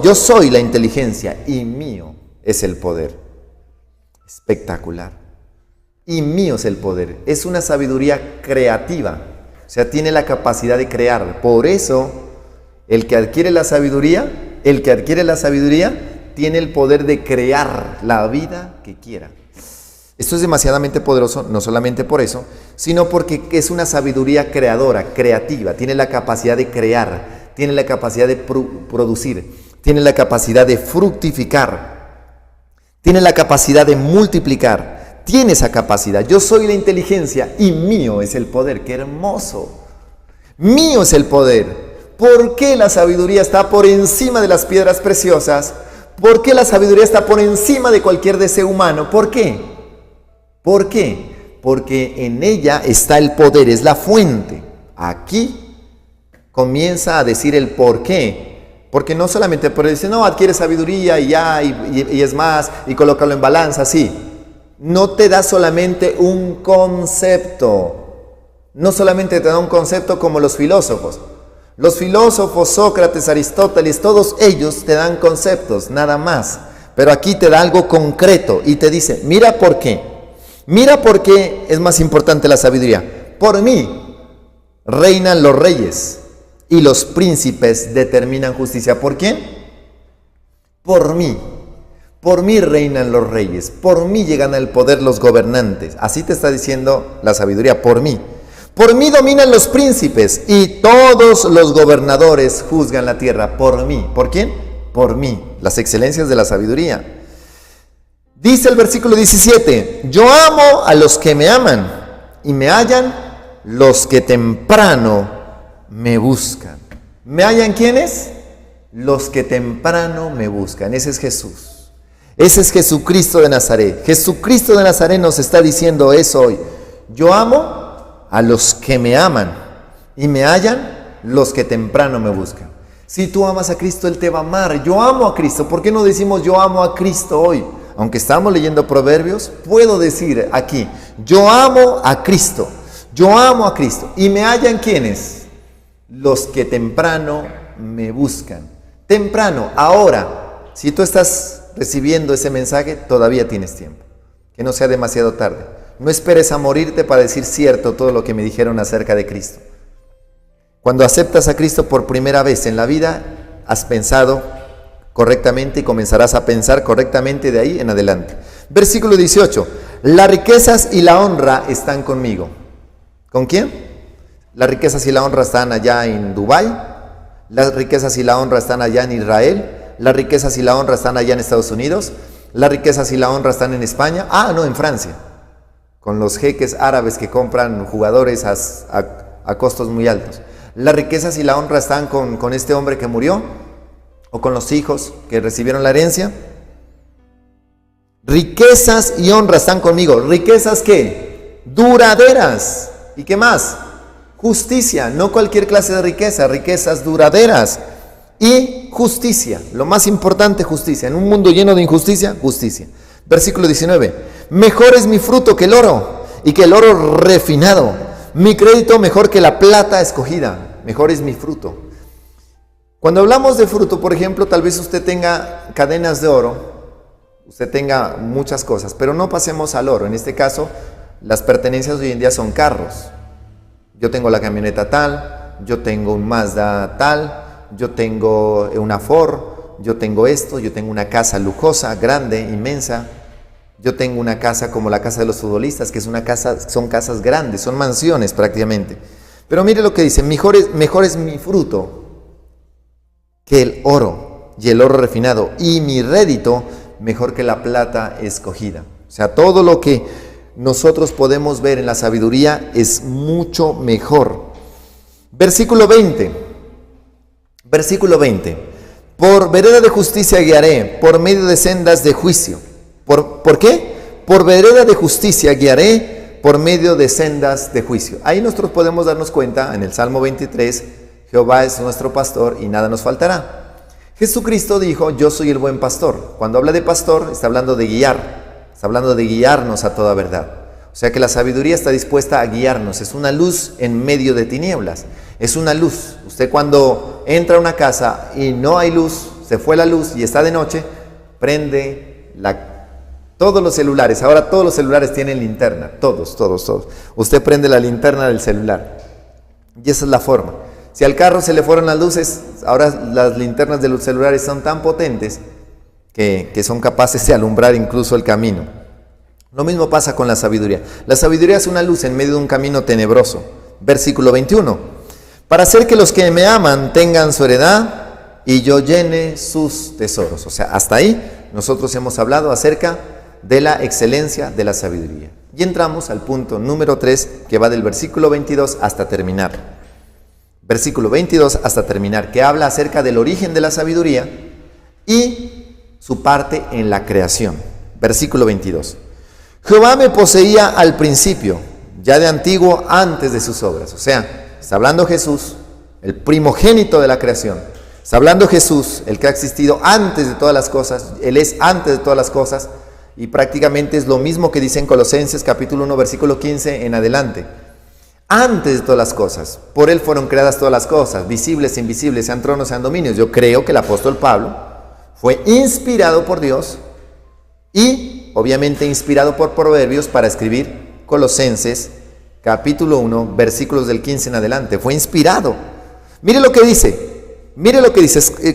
[SPEAKER 4] Yo soy la inteligencia y mío es el poder. Espectacular. Y mío es el poder. Es una sabiduría creativa. O sea, tiene la capacidad de crear. Por eso, el que adquiere la sabiduría tiene el poder de crear la vida que quiera. Esto es demasiadamente poderoso, no solamente por eso, sino porque es una sabiduría creadora, creativa. Tiene la capacidad de crear, tiene la capacidad de producir, tiene la capacidad de fructificar, tiene la capacidad de multiplicar, tiene esa capacidad. Yo soy la inteligencia y mío es el poder. ¡Qué hermoso! Mío es el poder. ¿Por qué la sabiduría está por encima de las piedras preciosas? ¿Por qué la sabiduría está por encima de cualquier deseo humano? ¿Por qué? ¿Por qué? Porque en ella está el poder, es la fuente. Aquí comienza a decir el por qué. Porque no solamente por decir, no, adquiere sabiduría y ya, y es más, y colócalo en balanza, sí. No te da solamente un concepto. No solamente te da un concepto como los filósofos. Los filósofos, Sócrates, Aristóteles, todos ellos te dan conceptos, nada más. Pero aquí te da algo concreto y te dice, mira por qué. Mira por qué es más importante la sabiduría. Por mí reinan los reyes y los príncipes determinan justicia. ¿Por quién? Por mí. Por mí reinan los reyes. Por mí llegan al poder los gobernantes. Así te está diciendo la sabiduría, por mí. Por mí dominan los príncipes y todos los gobernadores juzgan la tierra. Por mí. ¿Por quién? Por mí. Las excelencias de la sabiduría. Dice el versículo 17, yo amo a los que me aman y me hallan los que temprano me buscan. ¿Me hallan quiénes? Los que temprano me buscan. Ese es Jesús. Ese es Jesucristo de Nazaret. Jesucristo de Nazaret nos está diciendo eso hoy. Yo amo a los que me aman y me hallan los que temprano me buscan. Si tú amas a Cristo, Él te va a amar. Yo amo a Cristo. ¿Por qué no decimos yo amo a Cristo hoy? Aunque estamos leyendo Proverbios, puedo decir aquí, yo amo a Cristo. Yo amo a Cristo. ¿Y me hallan quiénes? Los que temprano me buscan. Temprano, ahora. Si tú estás recibiendo ese mensaje, todavía tienes tiempo. Que no sea demasiado tarde. No esperes a morirte para decir cierto todo lo que me dijeron acerca de Cristo. Cuando aceptas a Cristo por primera vez en la vida, has pensado correctamente y comenzarás a pensar correctamente de ahí en adelante. Versículo 18. Las riquezas y la honra están conmigo. ¿Con quién? Las riquezas y la honra están allá en Dubái. Las riquezas y la honra están allá en Israel. Las riquezas y la honra están allá en Estados Unidos. Las riquezas y la honra están en España. No, en Francia. Con los jeques árabes que compran jugadores a costos muy altos. Las riquezas y la honra están con este hombre que murió, o con los hijos que recibieron la herencia. Riquezas y honra están conmigo. ¿Riquezas qué? Duraderas. ¿Y qué más? Justicia, no cualquier clase de riqueza, riquezas duraderas. Y justicia, lo más importante, justicia. En un mundo lleno de injusticia, justicia. Versículo 19. Mejor es mi fruto que el oro, y que el oro refinado. Mi crédito mejor que la plata escogida, mejor es mi fruto. Cuando hablamos de fruto, por ejemplo, tal vez usted tenga cadenas de oro, usted tenga muchas cosas, pero no pasemos al oro. En este caso, las pertenencias hoy en día son carros. Yo tengo la camioneta tal, yo tengo un Mazda tal, yo tengo una Ford, yo tengo esto, yo tengo una casa lujosa, grande, inmensa. Yo tengo una casa como la casa de los futbolistas, que es una casa, son casas grandes, son mansiones prácticamente. Pero mire lo que dice, mejor es mi fruto que el oro, y el oro refinado, y mi rédito mejor que la plata escogida. O sea, todo lo que nosotros podemos ver en la sabiduría es mucho mejor. Versículo 20. Por vereda de justicia guiaré, por medio de sendas de juicio. ¿Por qué? Por vereda de justicia guiaré, por medio de sendas de juicio. Ahí nosotros podemos darnos cuenta, en el Salmo 23, Jehová es nuestro pastor y nada nos faltará. Jesucristo dijo, yo soy el buen pastor. Cuando habla de pastor, está hablando de guiar, está hablando de guiarnos a toda verdad. O sea que la sabiduría está dispuesta a guiarnos, es una luz en medio de tinieblas, es una luz. Usted cuando entra a una casa y no hay luz, se fue la luz y está de noche, prende todos los celulares, ahora todos los celulares tienen linterna, todos. Usted prende la linterna del celular y esa es la forma. Si al carro se le fueron las luces, ahora las linternas de los celulares son tan potentes que son capaces de alumbrar incluso el camino. Lo mismo pasa con la sabiduría. La sabiduría es una luz en medio de un camino tenebroso. Versículo 21. Para hacer que los que me aman tengan su heredad y yo llene sus tesoros. O sea, hasta ahí nosotros hemos hablado acerca de la excelencia de la sabiduría. Y entramos al punto número 3, que va del versículo 22 hasta terminar. Versículo 22 hasta terminar, que habla acerca del origen de la sabiduría y su parte en la creación. Versículo 22. Jehová me poseía al principio, ya de antiguo, antes de sus obras. O sea, está hablando Jesús, el primogénito de la creación. Está hablando Jesús, el que ha existido antes de todas las cosas. Él es antes de todas las cosas. Y prácticamente es lo mismo que dice en Colosenses capítulo 1, versículo 15 en adelante. Antes de todas las cosas, por Él fueron creadas todas las cosas, visibles e invisibles, sean tronos, sean dominios. Yo creo que el apóstol Pablo fue inspirado por Dios y obviamente inspirado por Proverbios para escribir Colosenses capítulo 1, versículos del 15 en adelante. Fue inspirado. Mire lo que dice.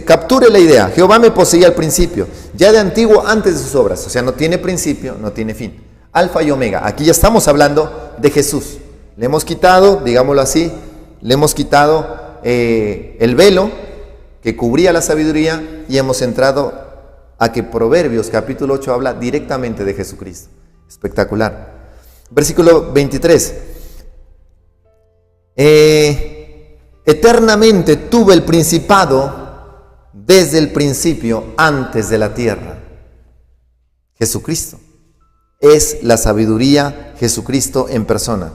[SPEAKER 4] Capture la idea. Jehová me poseía al principio, ya de antiguo, antes de sus obras. O sea, no tiene principio, no tiene fin. Alfa y omega. Aquí ya estamos hablando de Jesús. Le hemos quitado, digámoslo así, el velo que cubría la sabiduría y hemos entrado a que Proverbios capítulo 8 habla directamente de Jesucristo. Espectacular. Versículo 23. Eternamente tuve el principado desde el principio, antes de la tierra. Jesucristo es la sabiduría, Jesucristo en persona.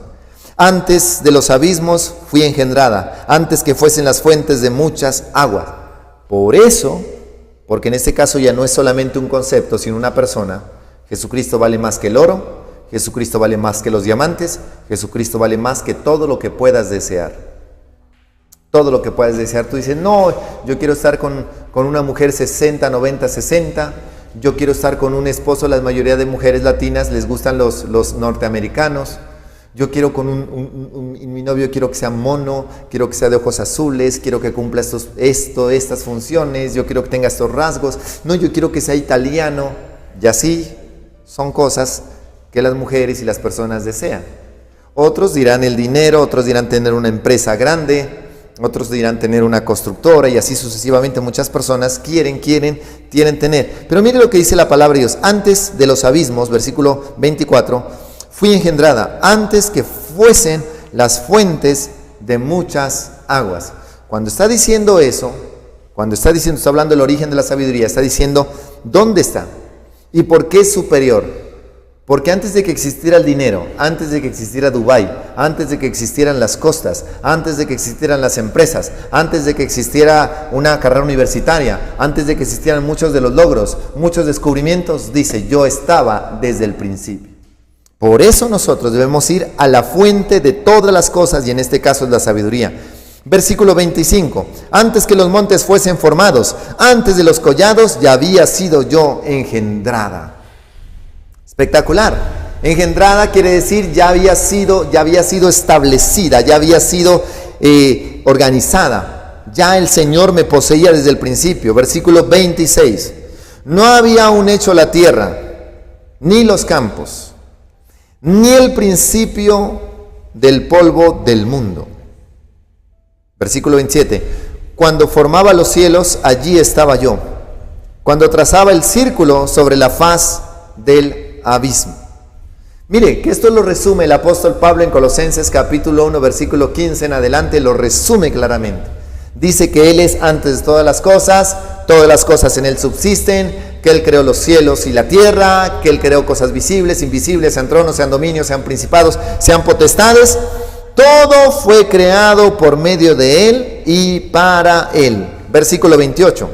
[SPEAKER 4] Antes de los abismos fui engendrada, antes que fuesen las fuentes de muchas aguas. Por eso, porque en este caso ya no es solamente un concepto, sino una persona, Jesucristo vale más que el oro, Jesucristo vale más que los diamantes, Jesucristo vale más que todo lo que puedas desear. Todo lo que puedas desear. Tú dices, no, yo quiero estar con una mujer 60, 90, 60, yo quiero estar con un esposo, la mayoría de mujeres latinas les gustan los norteamericanos. Yo quiero mi novio quiero que sea mono, quiero que sea de ojos azules, quiero que cumpla estas funciones, yo quiero que tenga estos rasgos, no, yo quiero que sea italiano, y así son cosas que las mujeres y las personas desean. Otros dirán el dinero, otros dirán tener una empresa grande, otros dirán tener una constructora y así sucesivamente. Muchas personas quieren tener. Pero mire lo que dice la palabra de Dios. Antes de los abismos, versículo 24, fui engendrada antes que fuesen las fuentes de muchas aguas. Cuando está diciendo eso, está hablando del origen de la sabiduría, está diciendo dónde está y por qué es superior. Porque antes de que existiera el dinero, antes de que existiera Dubái, antes de que existieran las costas, antes de que existieran las empresas, antes de que existiera una carrera universitaria, antes de que existieran muchos de los logros, muchos descubrimientos, dice, yo estaba desde el principio. Por eso nosotros debemos ir a la fuente de todas las cosas, y en este caso es la sabiduría. Versículo 25. Antes que los montes fuesen formados, antes de los collados, ya había sido yo engendrada. Espectacular. Engendrada quiere decir ya había sido establecida, ya había sido organizada. Ya el Señor me poseía desde el principio. Versículo 26. No había aún hecho la tierra, ni los campos, ni el principio del polvo del mundo. Versículo 27. Cuando formaba los cielos, allí estaba yo. Cuando trazaba el círculo sobre la faz del abismo. Mire, que esto lo resume el apóstol Pablo en Colosenses capítulo 1, versículo 15 en adelante, lo resume claramente. Dice que Él es antes de todas las cosas en Él subsisten, que Él creó los cielos y la tierra, que Él creó cosas visibles, invisibles, sean tronos, sean dominios, sean principados, sean potestades. Todo fue creado por medio de Él y para Él. Versículo 28.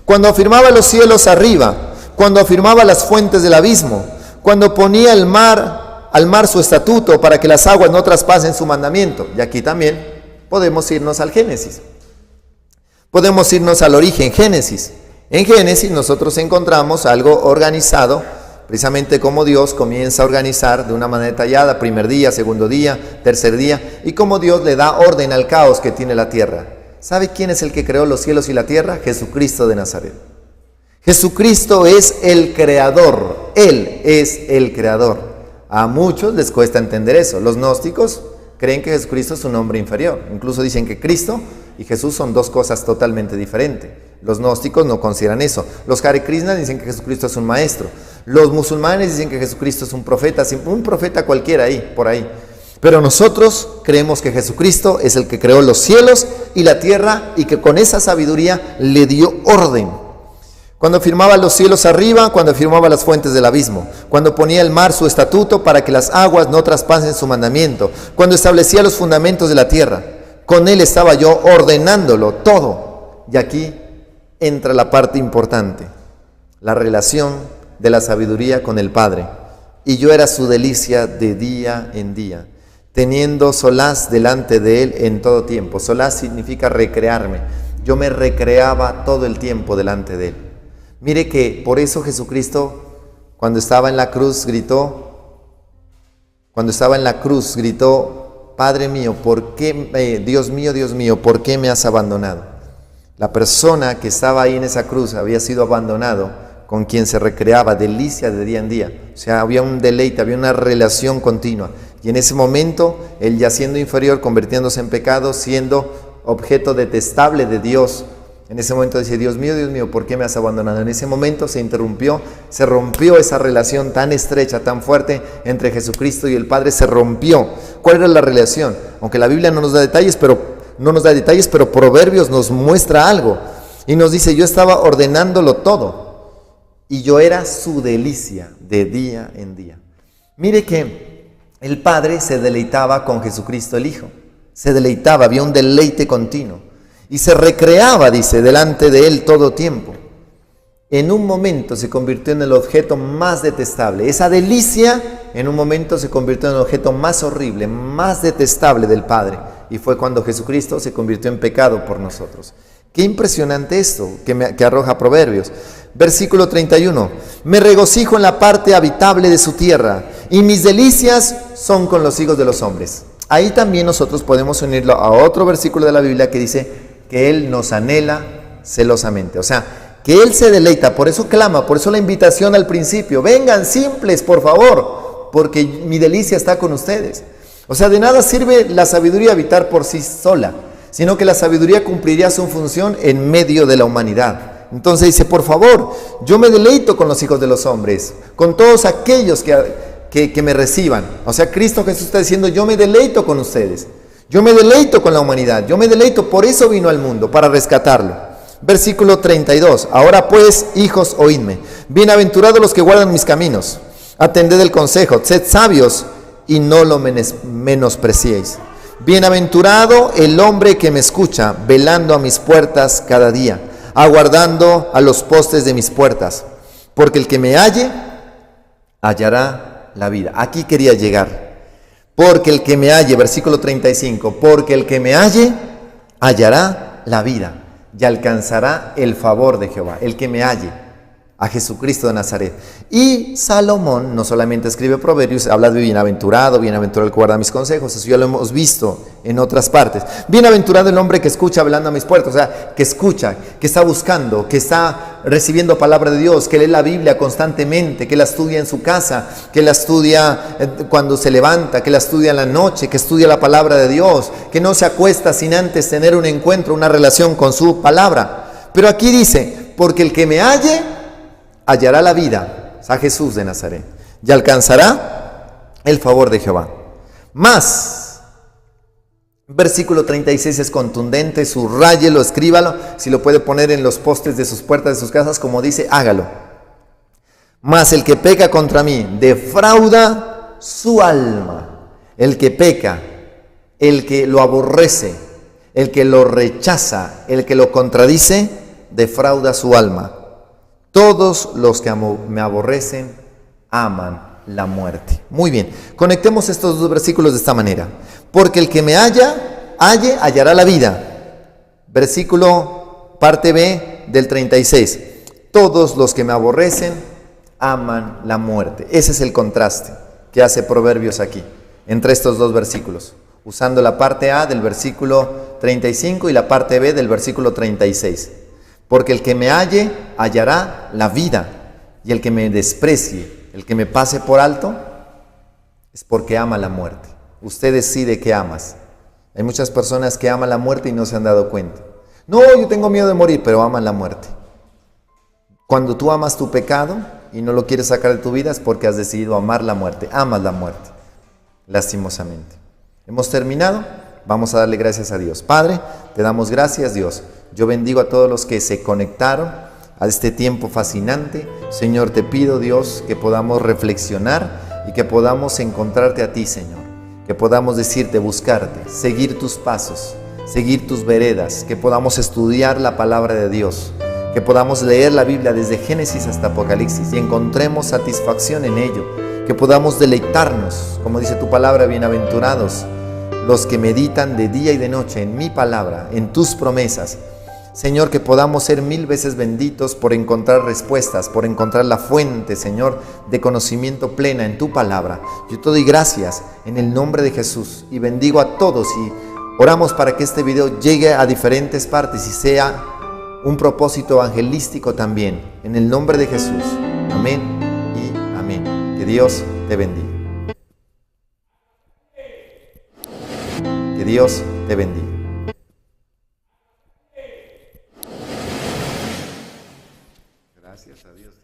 [SPEAKER 4] Cuando afirmaba los cielos arriba, cuando afirmaba las fuentes del abismo, cuando ponía al mar su estatuto para que las aguas no traspasen su mandamiento. Y aquí también podemos irnos al Génesis. Podemos irnos al origen, Génesis. En Génesis nosotros encontramos algo organizado, precisamente como Dios comienza a organizar de una manera detallada, primer día, segundo día, tercer día, y cómo Dios le da orden al caos que tiene la tierra. ¿Sabe quién es el que creó los cielos y la tierra? Jesucristo de Nazaret. Jesucristo es el creador, Él es el creador. A muchos les cuesta entender eso. Los gnósticos creen que Jesucristo es un hombre inferior. Incluso dicen que Cristo y Jesús son dos cosas totalmente diferentes. Los gnósticos no consideran eso. Los Hare Krishna dicen que Jesucristo es un maestro. Los musulmanes dicen que Jesucristo es un profeta cualquiera ahí, por ahí. Pero nosotros creemos que Jesucristo es el que creó los cielos y la tierra y que con esa sabiduría le dio orden. Cuando firmaba los cielos arriba, cuando firmaba las fuentes del abismo, cuando ponía el mar su estatuto para que las aguas no traspasen su mandamiento, cuando establecía los fundamentos de la tierra, con Él estaba yo ordenándolo todo. Y aquí entra la parte importante, la relación de la sabiduría con el Padre. Y yo era su delicia de día en día, teniendo solaz delante de Él en todo tiempo. Solaz significa recrearme. Yo me recreaba todo el tiempo delante de Él. Mire que por eso Jesucristo, cuando estaba en la cruz, gritó, Padre mío, ¿por qué, Dios mío, ¿por qué me has abandonado? La persona que estaba ahí en esa cruz había sido abandonado, con quien se recreaba, delicia de día en día. O sea, había un deleite, había una relación continua. Y en ese momento, él ya siendo inferior, convirtiéndose en pecado, siendo objeto detestable de Dios, en ese momento dice, Dios mío, ¿por qué me has abandonado? En ese momento se rompió esa relación tan estrecha, tan fuerte entre Jesucristo y el Padre, se rompió. ¿Cuál era la relación? Aunque la Biblia no nos da detalles, pero Proverbios nos muestra algo. Y nos dice, yo estaba ordenándolo todo. Y yo era su delicia de día en día. Mire que el Padre se deleitaba con Jesucristo el Hijo. Se deleitaba, había un deleite continuo. Y se recreaba, dice, delante de Él todo tiempo. En un momento se convirtió en el objeto más detestable. Esa delicia en un momento se convirtió en el objeto más horrible, más detestable del Padre. Y fue cuando Jesucristo se convirtió en pecado por nosotros. Qué impresionante esto que arroja Proverbios. Versículo 31. Me regocijo en la parte habitable de su tierra, y mis delicias son con los hijos de los hombres. Ahí también nosotros podemos unirlo a otro versículo de la Biblia que dice que Él nos anhela celosamente. O sea, que Él se deleita, por eso clama, por eso la invitación al principio. Vengan simples, por favor, porque mi delicia está con ustedes. O sea, de nada sirve la sabiduría habitar por sí sola, sino que la sabiduría cumpliría su función en medio de la humanidad. Entonces dice, por favor, yo me deleito con los hijos de los hombres, con todos aquellos que me reciban. O sea, Cristo Jesús está diciendo, yo me deleito con ustedes. Yo me deleito con la humanidad, yo me deleito, por eso vino al mundo, para rescatarlo. Versículo 32. Ahora pues, hijos, oídme. Bienaventurados los que guardan mis caminos. Atended el consejo, sed sabios y no lo menospreciéis. Bienaventurado el hombre que me escucha, velando a mis puertas cada día, aguardando a los postes de mis puertas. Porque el que me halle, hallará la vida. Aquí quería llegar. Porque el que me halle, versículo 35, porque el que me halle, hallará la vida y alcanzará el favor de Jehová. El que me halle, a Jesucristo de Nazaret. Y Salomón no solamente escribe proverbios, habla de bienaventurado, bienaventurado el que guarda mis consejos. Eso ya lo hemos visto en otras partes. Bienaventurado el hombre que escucha hablando a mis puertas, o sea, que escucha, que está buscando, que está recibiendo palabra de Dios, que lee la Biblia constantemente, que la estudia en su casa, que la estudia cuando se levanta, que la estudia en la noche, que estudia la palabra de Dios, que no se acuesta sin antes tener un encuentro, una relación con su palabra. Pero aquí dice, porque el que me halle, hallará la vida, a Jesús de Nazaret, y alcanzará el favor de Jehová. Más, versículo 36 es contundente, subráyelo, escríbalo, si lo puede poner en los postes de sus puertas de sus casas, como dice, hágalo. Mas el que peca contra mí, defrauda su alma. El que peca, el que lo aborrece, el que lo rechaza, el que lo contradice, defrauda su alma. Todos los que me aborrecen aman la muerte. Muy bien, conectemos estos dos versículos de esta manera. Porque el que me halle, hallará la vida. Versículo parte B del 36. Todos los que me aborrecen aman la muerte. Ese es el contraste que hace Proverbios aquí, entre estos dos versículos, usando la parte A del versículo 35 y la parte B del versículo 36. Porque el que me halle, hallará la vida, y el que me desprecie, el que me pase por alto, es porque ama la muerte. Usted decide qué amas. Hay muchas personas que aman la muerte y no se han dado cuenta. No, yo tengo miedo de morir, pero aman la muerte. Cuando tú amas tu pecado y no lo quieres sacar de tu vida, es porque has decidido amar la muerte. Amas la muerte, lastimosamente. Hemos terminado. Vamos a darle gracias a Dios. Padre, te damos gracias, Dios. Yo bendigo a todos los que se conectaron a este tiempo fascinante. Señor, te pido, Dios, que podamos reflexionar y que podamos encontrarte a ti, Señor. Que podamos decirte, buscarte, seguir tus pasos, seguir tus veredas. Que podamos estudiar la palabra de Dios. Que podamos leer la Biblia desde Génesis hasta Apocalipsis y encontremos satisfacción en ello. Que podamos deleitarnos, como dice tu palabra, bienaventurados los que meditan de día y de noche en mi palabra, en tus promesas. Señor, que podamos ser 1000 veces benditos por encontrar respuestas, por encontrar la fuente, Señor, de conocimiento plena en tu palabra. Yo te doy gracias en el nombre de Jesús y bendigo a todos y oramos para que este video llegue a diferentes partes y sea un propósito evangelístico también. En el nombre de Jesús. Amén y amén. Que Dios te bendiga. Que Dios te bendiga. Gracias a Dios.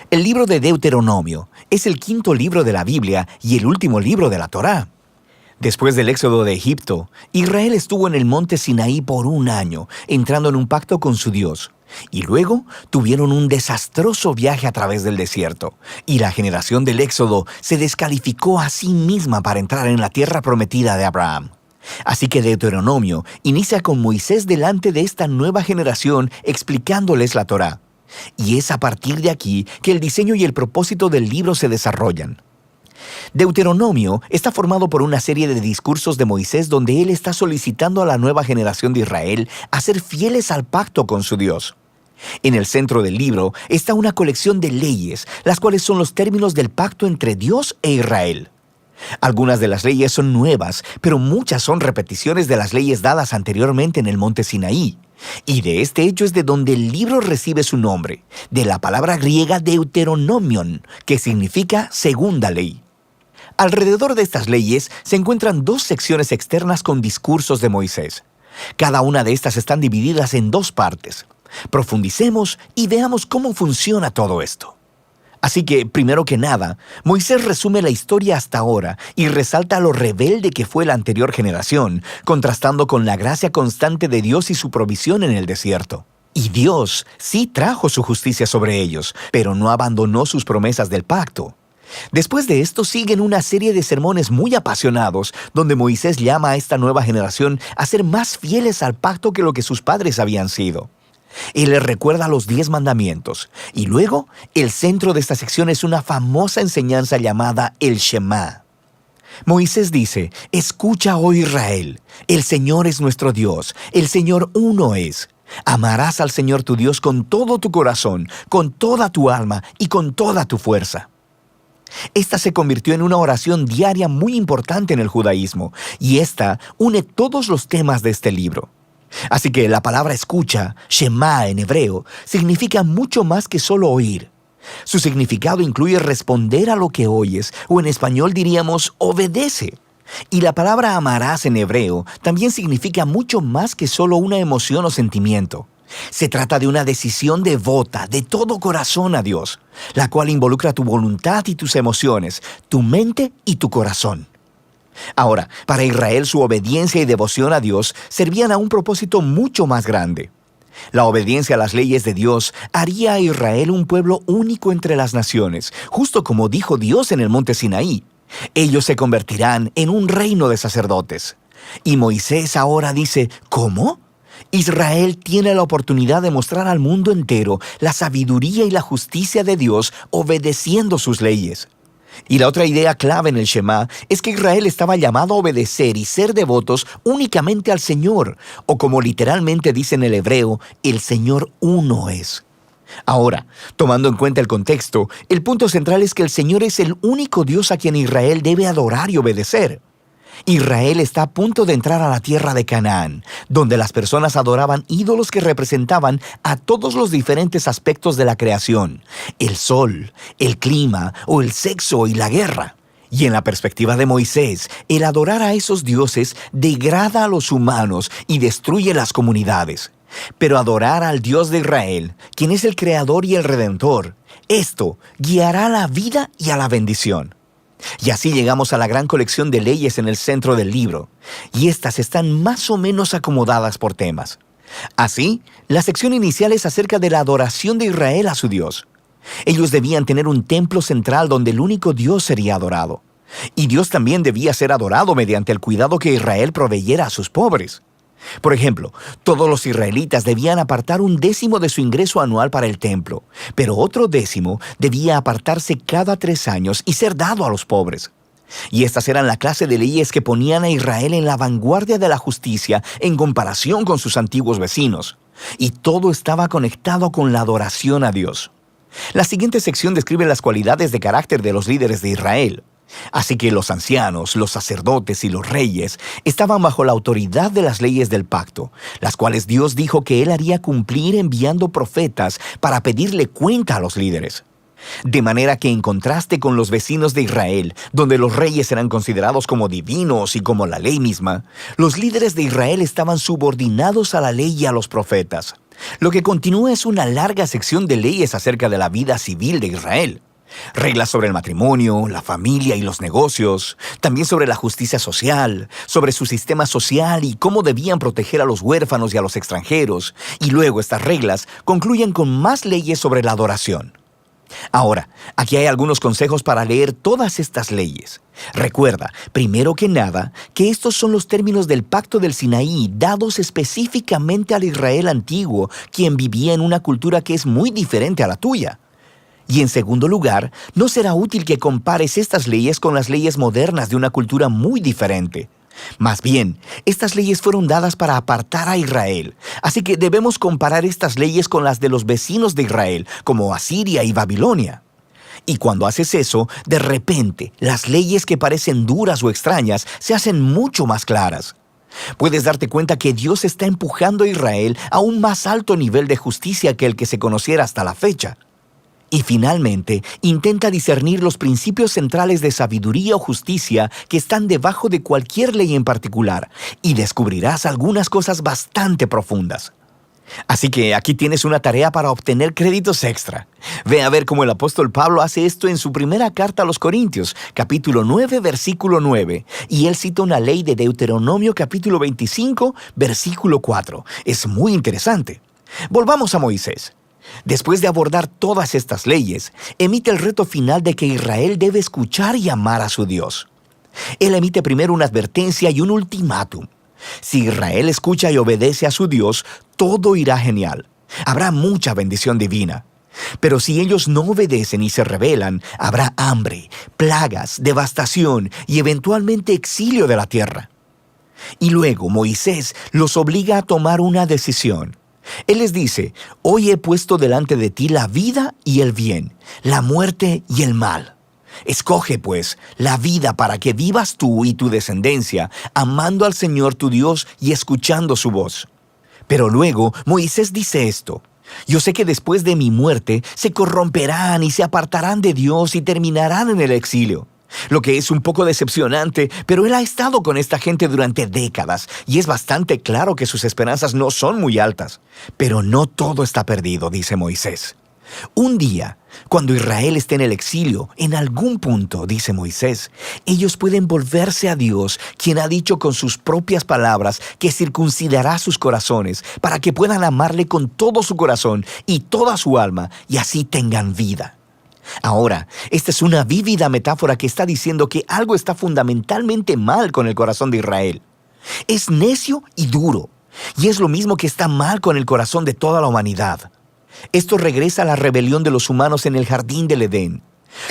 [SPEAKER 5] El libro de Deuteronomio es el quinto libro de la Biblia y el último libro de la Torá. Después del éxodo de Egipto, Israel estuvo en el monte Sinaí por 1 año, entrando en un pacto con su Dios. Y luego tuvieron un desastroso viaje a través del desierto, y la generación del éxodo se descalificó a sí misma para entrar en la tierra prometida de Abraham. Así que Deuteronomio inicia con Moisés delante de esta nueva generación explicándoles la Torá. Y es a partir de aquí que el diseño y el propósito del libro se desarrollan. Deuteronomio está formado por una serie de discursos de Moisés donde él está solicitando a la nueva generación de Israel a ser fieles al pacto con su Dios. En el centro del libro está una colección de leyes, las cuales son los términos del pacto entre Dios e Israel. Algunas de las leyes son nuevas, pero muchas son repeticiones de las leyes dadas anteriormente en el monte Sinaí. Y de este hecho es de donde el libro recibe su nombre, de la palabra griega Deuteronomion, que significa segunda ley. Alrededor de estas leyes se encuentran 2 secciones externas con discursos de Moisés. Cada una de estas están divididas en 2 partes. Profundicemos y veamos cómo funciona todo esto. Así que, primero que nada, Moisés resume la historia hasta ahora y resalta lo rebelde que fue la anterior generación, contrastando con la gracia constante de Dios y su provisión en el desierto. Y Dios sí trajo su justicia sobre ellos, pero no abandonó sus promesas del pacto. Después de esto siguen una serie de sermones muy apasionados, donde Moisés llama a esta nueva generación a ser más fieles al pacto que lo que sus padres habían sido. Él les recuerda los 10 mandamientos, y luego el centro de esta sección es una famosa enseñanza llamada el Shema. Moisés dice: escucha, oh Israel, el Señor es nuestro Dios, el Señor uno es. Amarás al Señor tu Dios con todo tu corazón, con toda tu alma y con toda tu fuerza. Esta se convirtió en una oración diaria muy importante en el judaísmo, y esta une todos los temas de este libro. Así que la palabra escucha, Shema en hebreo, significa mucho más que solo oír. Su significado incluye responder a lo que oyes, o en español diríamos obedece. Y la palabra amarás en hebreo también significa mucho más que solo una emoción o sentimiento. Se trata de una decisión devota, de todo corazón a Dios, la cual involucra tu voluntad y tus emociones, tu mente y tu corazón. Ahora, para Israel su obediencia y devoción a Dios servían a un propósito mucho más grande. La obediencia a las leyes de Dios haría a Israel un pueblo único entre las naciones, justo como dijo Dios en el monte Sinaí. Ellos se convertirán en un reino de sacerdotes. Y Moisés ahora dice: ¿cómo? Israel tiene la oportunidad de mostrar al mundo entero la sabiduría y la justicia de Dios obedeciendo sus leyes. Y la otra idea clave en el Shema es que Israel estaba llamado a obedecer y ser devotos únicamente al Señor, o como literalmente dice en el hebreo, el Señor uno es. Ahora, tomando en cuenta el contexto, el punto central es que el Señor es el único Dios a quien Israel debe adorar y obedecer. Israel está a punto de entrar a la tierra de Canaán, donde las personas adoraban ídolos que representaban a todos los diferentes aspectos de la creación: el sol, el clima o el sexo y la guerra. Y en la perspectiva de Moisés, el adorar a esos dioses degrada a los humanos y destruye las comunidades. Pero adorar al Dios de Israel, quien es el Creador y el Redentor, esto guiará a la vida y a la bendición. Y así llegamos a la gran colección de leyes en el centro del libro, y estas están más o menos acomodadas por temas. Así, la sección inicial es acerca de la adoración de Israel a su Dios. Ellos debían tener un templo central donde el único Dios sería adorado. Y Dios también debía ser adorado mediante el cuidado que Israel proveyera a sus pobres. Por ejemplo, todos los israelitas debían apartar 1/10 de su ingreso anual para el templo, pero otro 10 debía apartarse cada 3 años y ser dado a los pobres. Y estas eran la clase de leyes que ponían a Israel en la vanguardia de la justicia en comparación con sus antiguos vecinos. Y todo estaba conectado con la adoración a Dios. La siguiente sección describe las cualidades de carácter de los líderes de Israel. Así que los ancianos, los sacerdotes y los reyes estaban bajo la autoridad de las leyes del pacto, las cuales Dios dijo que Él haría cumplir enviando profetas para pedirle cuenta a los líderes. De manera que en contraste con los vecinos de Israel, donde los reyes eran considerados como divinos y como la ley misma, los líderes de Israel estaban subordinados a la ley y a los profetas. Lo que continúa es una larga sección de leyes acerca de la vida civil de Israel. Reglas sobre el matrimonio, la familia y los negocios, también sobre la justicia social, sobre su sistema social y cómo debían proteger a los huérfanos y a los extranjeros, y luego estas reglas concluyen con más leyes sobre la adoración. Ahora, aquí hay algunos consejos para leer todas estas leyes. Recuerda, primero que nada, que estos son los términos del Pacto del Sinaí dados específicamente al Israel antiguo, quien vivía en una cultura que es muy diferente a la tuya. Y en segundo lugar, no será útil que compares estas leyes con las leyes modernas de una cultura muy diferente. Más bien, estas leyes fueron dadas para apartar a Israel, así que debemos comparar estas leyes con las de los vecinos de Israel, como Asiria y Babilonia. Y cuando haces eso, de repente, las leyes que parecen duras o extrañas se hacen mucho más claras. Puedes darte cuenta que Dios está empujando a Israel a un más alto nivel de justicia que el que se conociera hasta la fecha. Y finalmente, intenta discernir los principios centrales de sabiduría o justicia que están debajo de cualquier ley en particular, y descubrirás algunas cosas bastante profundas. Así que aquí tienes una tarea para obtener créditos extra. Ve a ver cómo el apóstol Pablo hace esto en su primera carta a los Corintios, capítulo 9, versículo 9, y él cita una ley de Deuteronomio capítulo 25, versículo 4. Es muy interesante. Volvamos a Moisés. Después de abordar todas estas leyes, emite el reto final de que Israel debe escuchar y amar a su Dios. Él emite primero una advertencia y un ultimátum. Si Israel escucha y obedece a su Dios, todo irá genial. Habrá mucha bendición divina. Pero si ellos no obedecen y se rebelan, habrá hambre, plagas, devastación y eventualmente exilio de la tierra. Y luego Moisés los obliga a tomar una decisión. Él les dice: hoy he puesto delante de ti la vida y el bien, la muerte y el mal. Escoge, pues, la vida para que vivas tú y tu descendencia, amando al Señor tu Dios y escuchando su voz. Pero luego Moisés dice esto: yo sé que después de mi muerte se corromperán y se apartarán de Dios y terminarán en el exilio. Lo que es un poco decepcionante, pero él ha estado con esta gente durante décadas y es bastante claro que sus esperanzas no son muy altas. Pero no todo está perdido, dice Moisés. Un día, cuando Israel esté en el exilio, en algún punto, dice Moisés, ellos pueden volverse a Dios, quien ha dicho con sus propias palabras que circuncidará sus corazones para que puedan amarle con todo su corazón y toda su alma y así tengan vida. Ahora, esta es una vívida metáfora que está diciendo que algo está fundamentalmente mal con el corazón de Israel. Es necio y duro, y es lo mismo que está mal con el corazón de toda la humanidad. Esto regresa a la rebelión de los humanos en el jardín del Edén.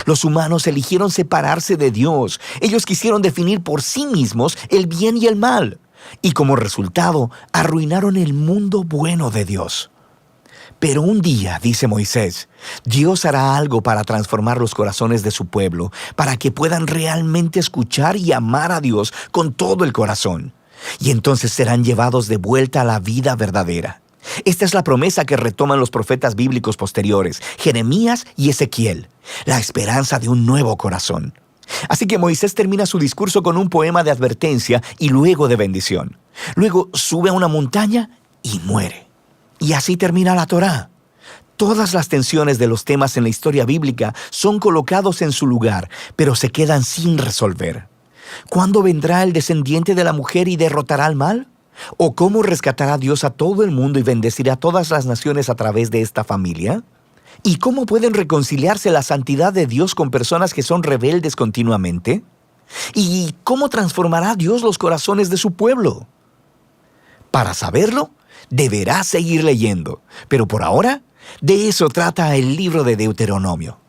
[SPEAKER 5] Los humanos eligieron separarse de Dios. Ellos quisieron definir por sí mismos el bien y el mal, y como resultado, arruinaron el mundo bueno de Dios. Pero un día, dice Moisés, Dios hará algo para transformar los corazones de su pueblo, para que puedan realmente escuchar y amar a Dios con todo el corazón. Y entonces serán llevados de vuelta a la vida verdadera. Esta es la promesa que retoman los profetas bíblicos posteriores, Jeremías y Ezequiel, la esperanza de un nuevo corazón. Así que Moisés termina su discurso con un poema de advertencia y luego de bendición. Luego sube a una montaña y muere. Y así termina la Torá. Todas las tensiones de los temas en la historia bíblica son colocados en su lugar, pero se quedan sin resolver. ¿Cuándo vendrá el descendiente de la mujer y derrotará al mal? ¿O cómo rescatará Dios a todo el mundo y bendecirá a todas las naciones a través de esta familia? ¿Y cómo pueden reconciliarse la santidad de Dios con personas que son rebeldes continuamente? ¿Y cómo transformará Dios los corazones de su pueblo? Para saberlo, deberás seguir leyendo, pero por ahora, de eso trata el libro de Deuteronomio.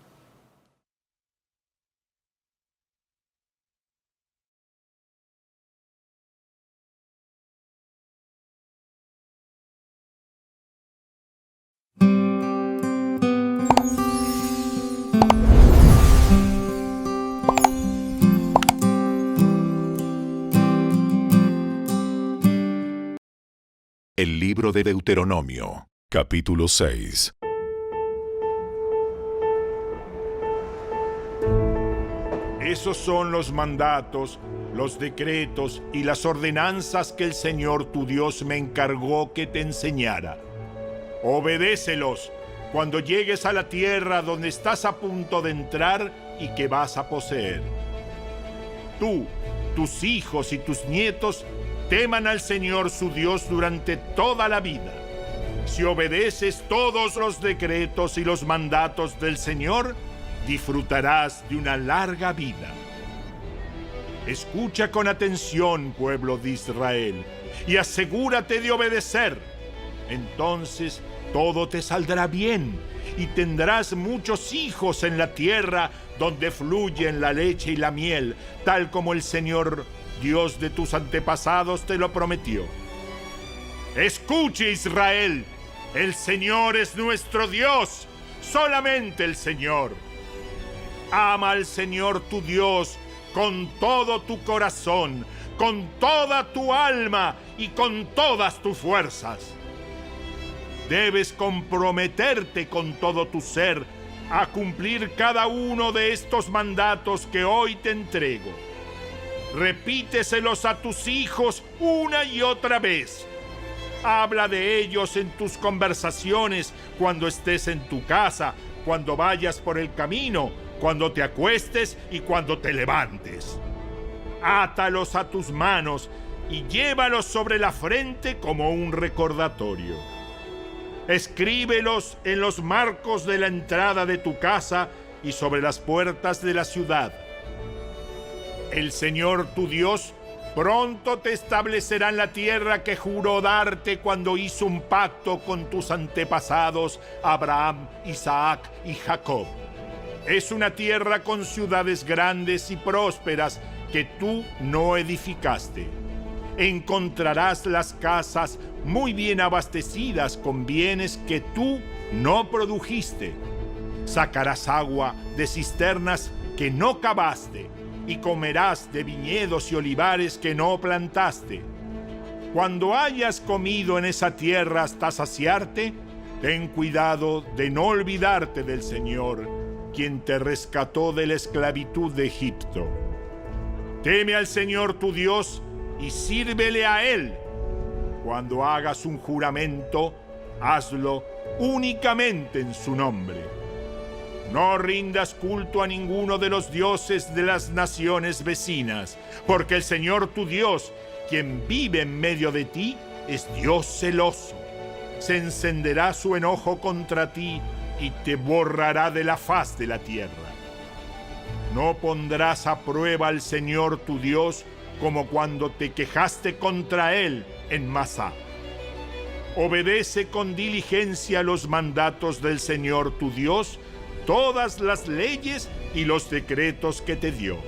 [SPEAKER 6] El libro de Deuteronomio, capítulo 6.
[SPEAKER 7] Esos son los mandatos, los decretos y las ordenanzas que el Señor tu Dios me encargó que te enseñara. Obedécelos cuando llegues a la tierra donde estás a punto de entrar y que vas a poseer. Tú, tus hijos y tus nietos teman al Señor su Dios durante toda la vida. Si obedeces todos los decretos y los mandatos del Señor, disfrutarás de una larga vida. Escucha con atención, pueblo de Israel, y asegúrate de obedecer. Entonces todo te saldrá bien y tendrás muchos hijos en la tierra donde fluyen la leche y la miel, tal como el Señor, Dios de tus antepasados, te lo prometió. Escuche, Israel, el Señor es nuestro Dios, solamente el Señor. Ama al Señor tu Dios con todo tu corazón, con toda tu alma y con todas tus fuerzas. Debes comprometerte con todo tu ser a cumplir cada uno de estos mandatos que hoy te entrego. Repíteselos a tus hijos una y otra vez. Habla de ellos en tus conversaciones, cuando estés en tu casa, cuando vayas por el camino, cuando te acuestes y cuando te levantes. Átalos a tus manos y llévalos sobre la frente como un recordatorio. Escríbelos en los marcos de la entrada de tu casa y sobre las puertas de la ciudad. El Señor tu Dios pronto te establecerá en la tierra que juró darte cuando hizo un pacto con tus antepasados Abraham, Isaac y Jacob. Es una tierra con ciudades grandes y prósperas que tú no edificaste. Encontrarás las casas muy bien abastecidas con bienes que tú no produjiste. Sacarás agua de cisternas que no cavaste y comerás de viñedos y olivares que no plantaste. Cuando hayas comido en esa tierra hasta saciarte, ten cuidado de no olvidarte del Señor, quien te rescató de la esclavitud de Egipto. Teme al Señor tu Dios y sírvele a Él. Cuando hagas un juramento, hazlo únicamente en su nombre. No rindas culto a ninguno de los dioses de las naciones vecinas, porque el Señor tu Dios, quien vive en medio de ti, es Dios celoso. Se encenderá su enojo contra ti y te borrará de la faz de la tierra. No pondrás a prueba al Señor tu Dios como cuando te quejaste contra Él en Masá. Obedece con diligencia los mandatos del Señor tu Dios, todas las leyes y los decretos que te dio.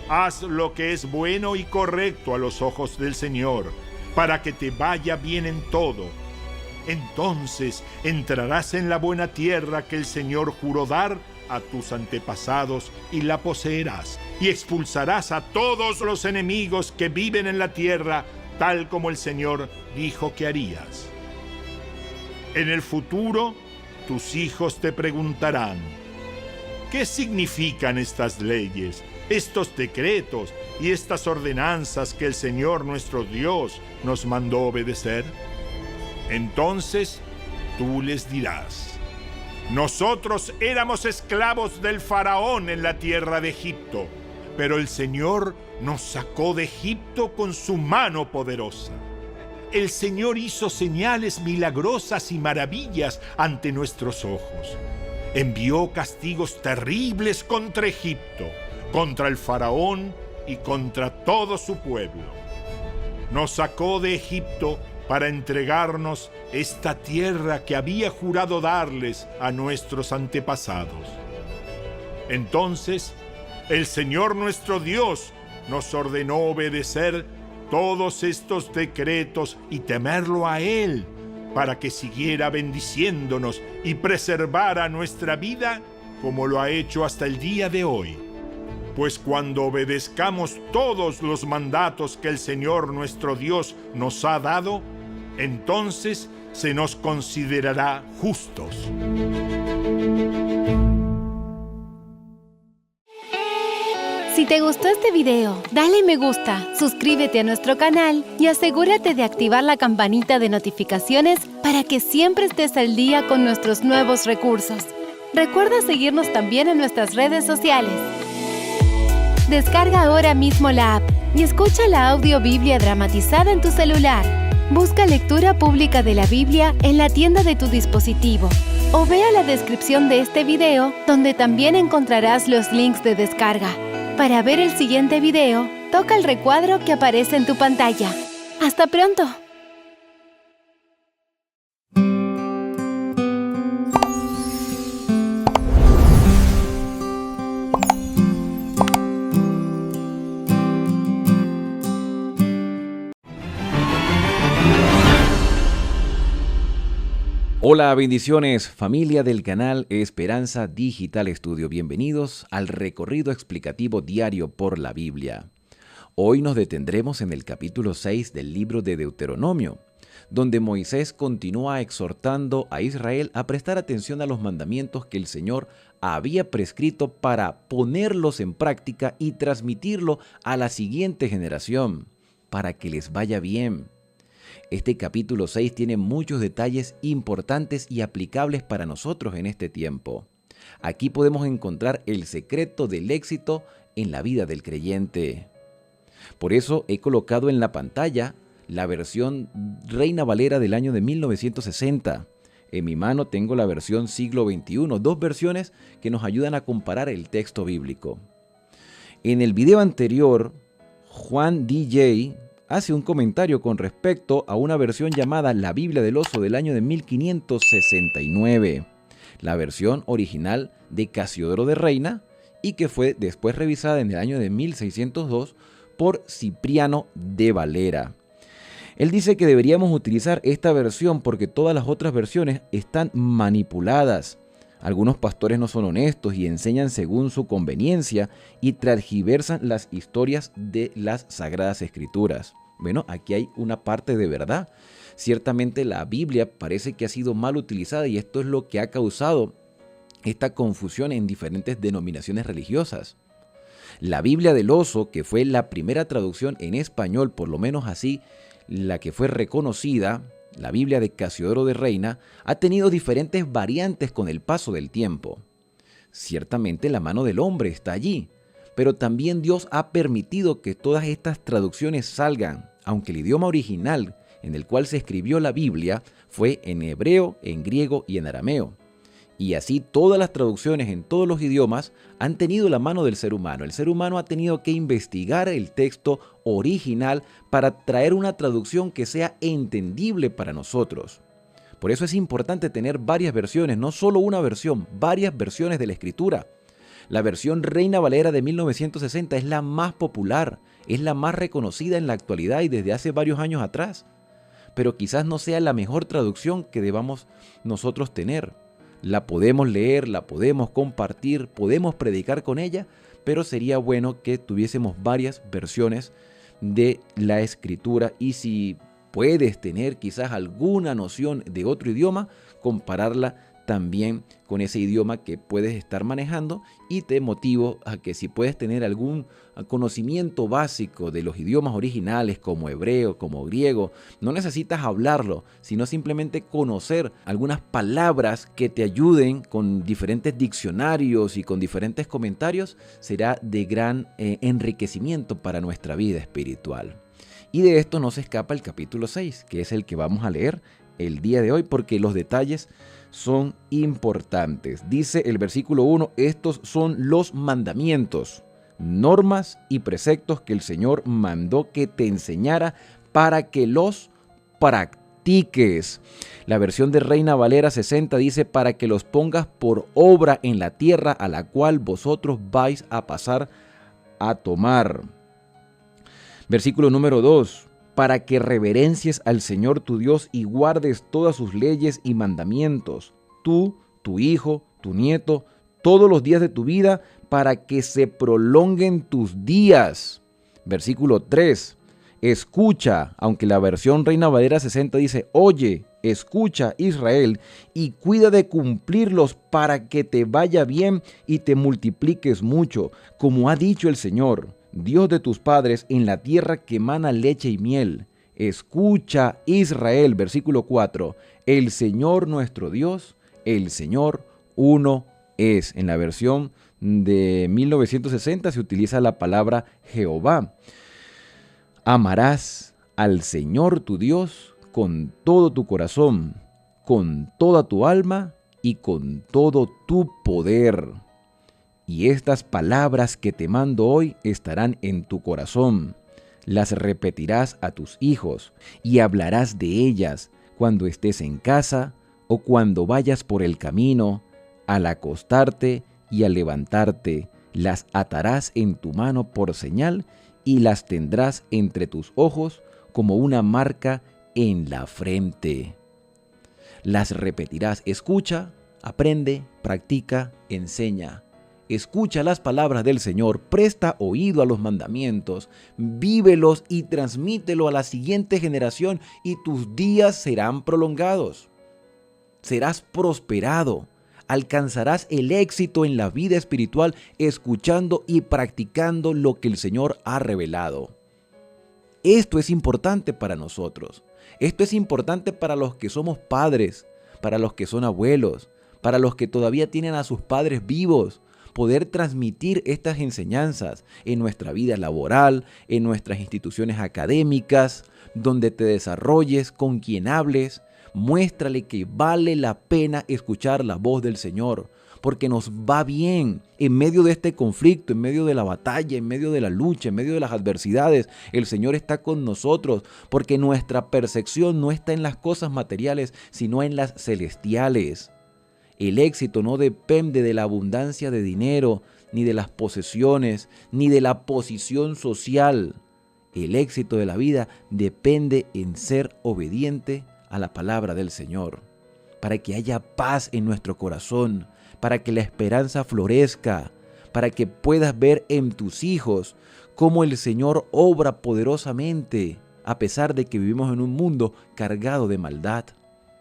[SPEAKER 7] Haz lo que es bueno y correcto a los ojos del Señor, para que te vaya bien en todo. Entonces entrarás en la buena tierra que el Señor juró dar a tus antepasados y la poseerás, y expulsarás a todos los enemigos que viven en la tierra, tal como el Señor dijo que harías. En el futuro, tus hijos te preguntarán: ¿qué significan estas leyes, estos decretos y estas ordenanzas que el Señor nuestro Dios nos mandó obedecer? Entonces tú les dirás: nosotros éramos esclavos del faraón en la tierra de Egipto, pero el Señor nos sacó de Egipto con su mano poderosa. El Señor hizo señales milagrosas y maravillas ante nuestros ojos. Envió castigos terribles contra Egipto, contra el faraón y contra todo su pueblo. Nos sacó de Egipto para entregarnos esta tierra que había jurado darles a nuestros antepasados. Entonces, el Señor nuestro Dios nos ordenó obedecer todos estos decretos y temerlo a Él, para que siguiera bendiciéndonos y preservara nuestra vida como lo ha hecho hasta el día de hoy. Pues cuando obedezcamos todos los mandatos que el Señor nuestro Dios nos ha dado, entonces se nos considerará justos.
[SPEAKER 8] Si te gustó este video, dale me gusta, suscríbete a nuestro canal y asegúrate de activar la campanita de notificaciones para que siempre estés al día con nuestros nuevos recursos. Recuerda seguirnos también en nuestras redes sociales. Descarga ahora mismo la app y escucha la audiobiblia dramatizada en tu celular. Busca lectura pública de la Biblia en la tienda de tu dispositivo o vea la descripción de este video donde también encontrarás los links de descarga. Para ver el siguiente video, toca el recuadro que aparece en tu pantalla. ¡Hasta pronto!
[SPEAKER 9] Hola, bendiciones, familia del canal Esperanza Digital Estudio. Bienvenidos al recorrido explicativo diario por la Biblia. Hoy nos detendremos en el capítulo 6 del libro de Deuteronomio, donde Moisés continúa exhortando a Israel a prestar atención a los mandamientos que el Señor había prescrito para ponerlos en práctica y transmitirlo a la siguiente generación, para que les vaya bien. Este capítulo 6 tiene muchos detalles importantes y aplicables para nosotros en este tiempo. Aquí podemos encontrar el secreto del éxito en la vida del creyente. Por eso he colocado en la pantalla la versión Reina Valera del año de 1960. En mi mano tengo la versión siglo XXI, dos versiones que nos ayudan a comparar el texto bíblico. En el video anterior, Juan DJ hace un comentario con respecto a una versión llamada La Biblia del Oso del año de 1569, la versión original de Casiodoro de Reina y que fue después revisada en el año de 1602 por Cipriano de Valera. Él dice que deberíamos utilizar esta versión porque todas las otras versiones están manipuladas. Algunos pastores no son honestos y enseñan según su conveniencia y transgiversan las historias de las Sagradas Escrituras. Bueno, aquí hay una parte de verdad. Ciertamente la Biblia parece que ha sido mal utilizada y esto es lo que ha causado esta confusión en diferentes denominaciones religiosas. La Biblia del Oso, que fue la primera traducción en español, por lo menos así, la que fue reconocida, la Biblia de Casiodoro de Reina, ha tenido diferentes variantes con el paso del tiempo. Ciertamente la mano del hombre está allí, pero también Dios ha permitido que todas estas traducciones salgan, aunque el idioma original en el cual se escribió la Biblia fue en hebreo, en griego y en arameo. Y así todas las traducciones en todos los idiomas han tenido la mano del ser humano. El ser humano ha tenido que investigar el texto original para traer una traducción que sea entendible para nosotros. Por eso es importante tener varias versiones, no solo una versión, varias versiones de la Escritura. La versión Reina Valera de 1960 es la más popular, es la más reconocida en la actualidad y desde hace varios años atrás. Pero quizás no sea la mejor traducción que debamos nosotros tener. La podemos leer, la podemos compartir, podemos predicar con ella, pero sería bueno que tuviésemos varias versiones de la Escritura y si puedes tener quizás alguna noción de otro idioma, compararla también con ese idioma que puedes estar manejando y te motivo a que si puedes tener algún conocimiento básico de los idiomas originales como hebreo, como griego, no necesitas hablarlo, sino simplemente conocer algunas palabras que te ayuden con diferentes diccionarios y con diferentes comentarios, será de gran enriquecimiento para nuestra vida espiritual. Y de esto no se escapa el capítulo 6, que es el que vamos a leer el día de hoy porque los detalles son importantes. Dice el versículo 1, estos son los mandamientos, normas y preceptos que el Señor mandó que te enseñara para que los practiques. La versión de Reina Valera 60 dice para que los pongas por obra en la tierra a la cual vosotros vais a pasar a tomar. Versículo número 2. Para que reverencies al Señor tu Dios y guardes todas sus leyes y mandamientos, tú, tu hijo, tu nieto, todos los días de tu vida, para que se prolonguen tus días. Versículo 3. Escucha, aunque la versión Reina Valera 60 dice, oye, Escucha, Israel, y cuida de cumplirlos para que te vaya bien y te multipliques mucho, como ha dicho el Señor, Dios de tus padres, en la tierra que mana leche y miel. Escucha, Israel, versículo 4, el Señor nuestro Dios, el Señor uno es. En la versión de 1960 se utiliza la palabra Jehová. Amarás al Señor tu Dios con todo tu corazón, con toda tu alma y con todo tu poder. Y estas palabras que te mando hoy estarán en tu corazón. Las repetirás a tus hijos y hablarás de ellas cuando estés en casa o cuando vayas por el camino, al acostarte y al levantarte. Las atarás en tu mano por señal y las tendrás entre tus ojos como una marca en la frente. Las repetirás. Escucha, aprende, practica, enseña. Escucha las palabras del Señor, presta oído a los mandamientos, vívelos y transmítelo a la siguiente generación y tus días serán prolongados. Serás prosperado, alcanzarás el éxito en la vida espiritual escuchando y practicando lo que el Señor ha revelado. Esto es importante para nosotros. Esto es importante para los que somos padres, para los que son abuelos, para los que todavía tienen a sus padres vivos. Poder transmitir estas enseñanzas en nuestra vida laboral, en nuestras instituciones académicas, donde te desarrolles, con quien hables, muéstrale que vale la pena escuchar la voz del Señor, porque nos va bien en medio de este conflicto, en medio de la batalla, en medio de la lucha, en medio de las adversidades. El Señor está con nosotros, porque nuestra percepción no está en las cosas materiales, sino en las celestiales. El éxito no depende de la abundancia de dinero, ni de las posesiones, ni de la posición social. El éxito de la vida depende en ser obediente a la palabra del Señor, para que haya paz en nuestro corazón, para que la esperanza florezca, para que puedas ver en tus hijos cómo el Señor obra poderosamente, a pesar de que vivimos en un mundo cargado de maldad.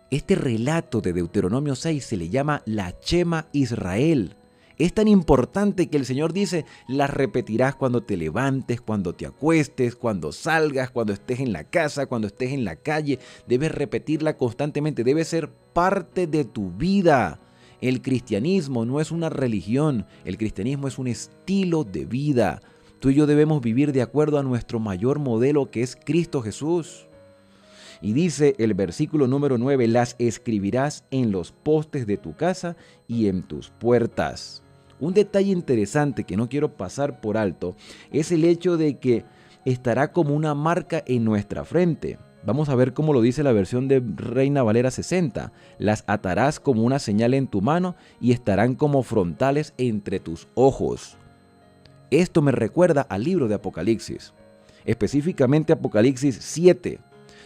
[SPEAKER 9] Este relato de Deuteronomio 6 se le llama la Shema Israel. Es tan importante que el Señor dice, las repetirás cuando te levantes, cuando te acuestes, cuando salgas, cuando estés en la casa, cuando estés en la calle. Debes repetirla constantemente, debe ser parte de tu vida. El cristianismo no es una religión, el cristianismo es un estilo de vida. Tú y yo debemos vivir de acuerdo a nuestro mayor modelo, que es Cristo Jesús. Y dice el versículo número 9, las escribirás en los postes de tu casa y en tus puertas. Un detalle interesante que no quiero pasar por alto es el hecho de que estará como una marca en nuestra frente. Vamos a ver cómo lo dice la versión de Reina Valera 60. Las atarás como una señal en tu mano y estarán como frontales entre tus ojos. Esto me recuerda al libro de Apocalipsis, específicamente Apocalipsis 7,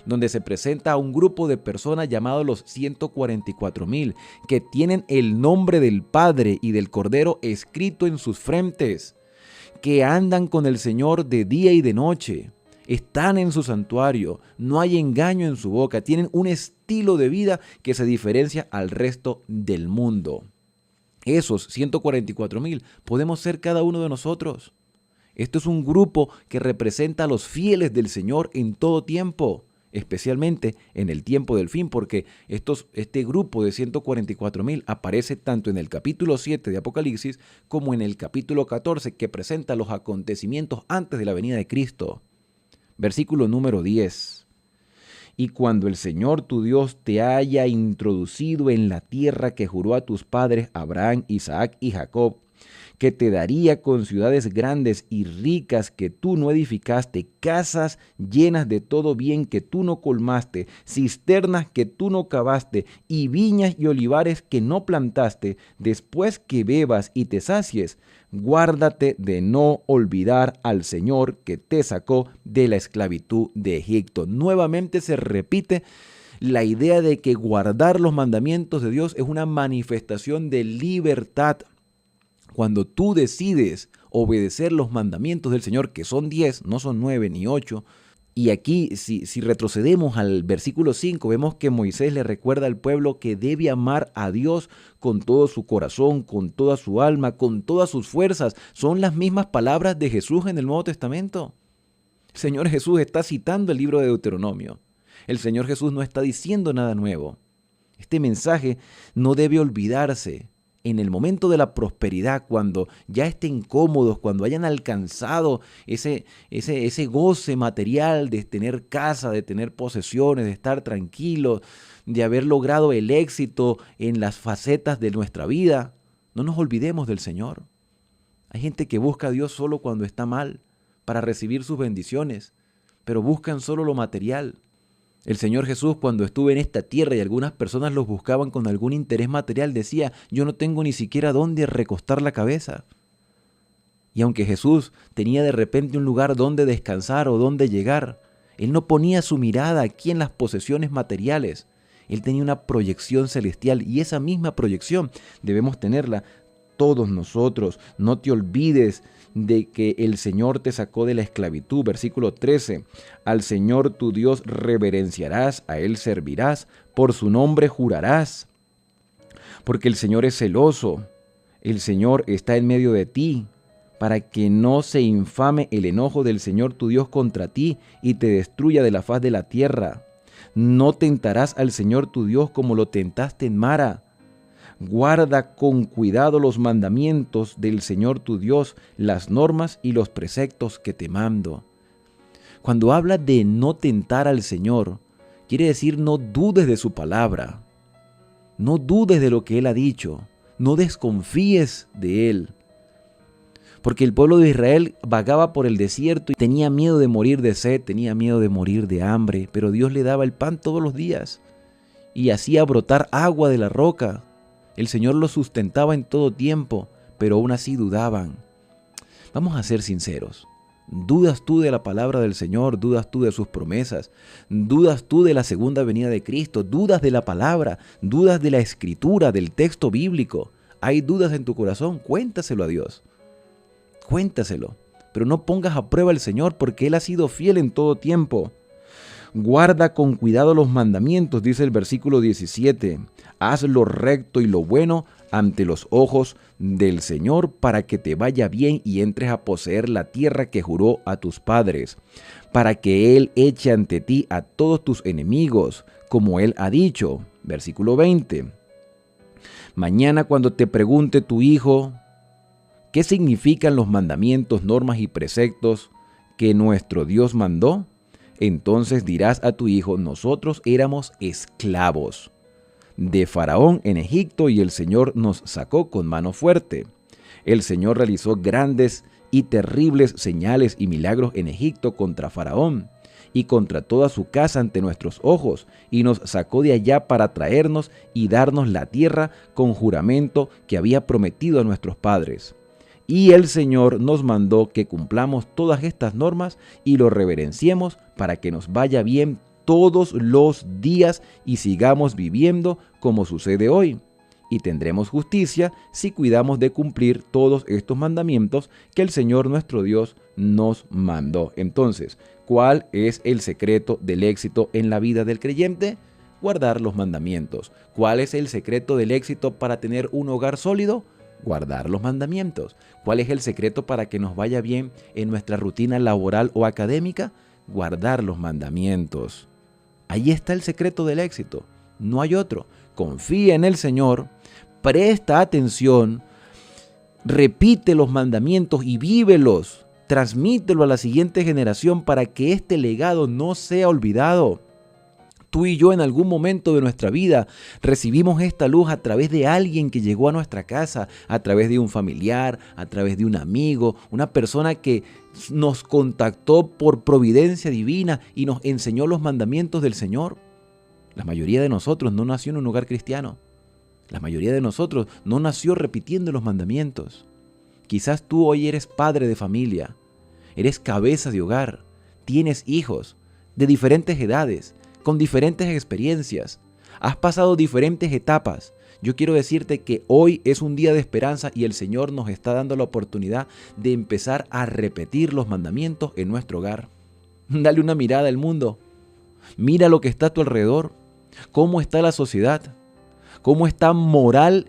[SPEAKER 9] donde se presenta a un grupo de personas llamados los 144,000, que tienen el nombre del Padre y del Cordero escrito en sus frentes, que andan con el Señor de día y de noche, están en su santuario, no hay engaño en su boca, tienen un estilo de vida que se diferencia al resto del mundo. Esos 144,000 podemos ser cada uno de nosotros. Esto es un grupo que representa a los fieles del Señor en todo tiempo, especialmente en el tiempo del fin, porque este grupo de 144,000 aparece tanto en el capítulo 7 de Apocalipsis como en el capítulo 14, que presenta los acontecimientos antes de la venida de Cristo. Versículo número 10. Y cuando el Señor tu Dios te haya introducido en la tierra que juró a tus padres Abraham, Isaac y Jacob, que te daría con ciudades grandes y ricas que tú no edificaste, casas llenas de todo bien que tú no colmaste, cisternas que tú no cavaste, y viñas y olivares que no plantaste, después que bebas y te sacies, guárdate de no olvidar al Señor que te sacó de la esclavitud de Egipto. Nuevamente se repite la idea de que guardar los mandamientos de Dios es una manifestación de libertad. Cuando tú decides obedecer los mandamientos del Señor, que son 10, no son 9 ni 8, Y aquí, si retrocedemos al versículo 5, vemos que Moisés le recuerda al pueblo que debe amar a Dios con todo su corazón, con toda su alma, con todas sus fuerzas. Son las mismas palabras de Jesús en el Nuevo Testamento. El Señor Jesús está citando el libro de Deuteronomio. El Señor Jesús no está diciendo nada nuevo. Este mensaje no debe olvidarse. En el momento de la prosperidad, cuando ya estén cómodos, cuando hayan alcanzado ese goce material de tener casa, de tener posesiones, de estar tranquilos, de haber logrado el éxito en las facetas de nuestra vida, no nos olvidemos del Señor. Hay gente que busca a Dios solo cuando está mal, para recibir sus bendiciones, pero buscan solo lo material. El Señor Jesús, cuando estuvo en esta tierra y algunas personas los buscaban con algún interés material, decía: yo no tengo ni siquiera dónde recostar la cabeza. Y aunque Jesús tenía de repente un lugar donde descansar o donde llegar, Él no ponía su mirada aquí en las posesiones materiales. Él tenía una proyección celestial, y esa misma proyección debemos tenerla todos nosotros. No te olvides de que el Señor te sacó de la esclavitud. Versículo 13. Al Señor tu Dios reverenciarás, a Él servirás, por su nombre jurarás. Porque el Señor es celoso, el Señor está en medio de ti, para que no se infame el enojo del Señor tu Dios contra ti y te destruya de la faz de la tierra. No tentarás al Señor tu Dios como lo tentaste en Mara. Guarda con cuidado los mandamientos del Señor tu Dios, las normas y los preceptos que te mando. Cuando habla de no tentar al Señor, quiere decir no dudes de su palabra. No dudes de lo que Él ha dicho. No desconfíes de Él. Porque el pueblo de Israel vagaba por el desierto y tenía miedo de morir de sed, tenía miedo de morir de hambre, pero Dios le daba el pan todos los días y hacía brotar agua de la roca. El Señor los sustentaba en todo tiempo, pero aún así dudaban. Vamos a ser sinceros. ¿Dudas tú de la palabra del Señor? ¿Dudas tú de sus promesas? ¿Dudas tú de la segunda venida de Cristo? ¿Dudas de la palabra? ¿Dudas de la escritura, del texto bíblico? ¿Hay dudas en tu corazón? Cuéntaselo a Dios. Cuéntaselo. Pero no pongas a prueba al Señor, porque Él ha sido fiel en todo tiempo. Guarda con cuidado los mandamientos, dice el versículo 17. Haz lo recto y lo bueno ante los ojos del Señor, para que te vaya bien y entres a poseer la tierra que juró a tus padres, para que Él eche ante ti a todos tus enemigos, como Él ha dicho. Versículo 20. Mañana, cuando te pregunte tu hijo qué significan los mandamientos, normas y preceptos que nuestro Dios mandó, entonces dirás a tu hijo: nosotros éramos esclavos de Faraón en Egipto y el Señor nos sacó con mano fuerte. El Señor realizó grandes y terribles señales y milagros en Egipto contra Faraón y contra toda su casa ante nuestros ojos, y nos sacó de allá para traernos y darnos la tierra con juramento que había prometido a nuestros padres. Y el Señor nos mandó que cumplamos todas estas normas y lo reverenciemos para que nos vaya bien todos los días y sigamos viviendo como sucede hoy. Y tendremos justicia si cuidamos de cumplir todos estos mandamientos que el Señor nuestro Dios nos mandó. Entonces, ¿cuál es el secreto del éxito en la vida del creyente? Guardar los mandamientos. ¿Cuál es el secreto del éxito para tener un hogar sólido? Guardar los mandamientos. ¿Cuál es el secreto para que nos vaya bien en nuestra rutina laboral o académica? Guardar los mandamientos. Ahí está el secreto del éxito. No hay otro. Confía en el Señor, presta atención, repite los mandamientos y vívelos. Transmítelo a la siguiente generación para que este legado no sea olvidado. Tú y yo en algún momento de nuestra vida recibimos esta luz a través de alguien que llegó a nuestra casa, a través de un familiar, a través de un amigo, una persona que nos contactó por providencia divina y nos enseñó los mandamientos del Señor. La mayoría de nosotros no nació en un hogar cristiano. La mayoría de nosotros no nació repitiendo los mandamientos. Quizás tú hoy eres padre de familia, eres cabeza de hogar, tienes hijos de diferentes edades, con diferentes experiencias, has pasado diferentes etapas. Yo quiero decirte que hoy es un día de esperanza y el Señor nos está dando la oportunidad de empezar a repetir los mandamientos en nuestro hogar. Dale una mirada al mundo. Mira lo que está a tu alrededor. Cómo está la sociedad. Cómo está moral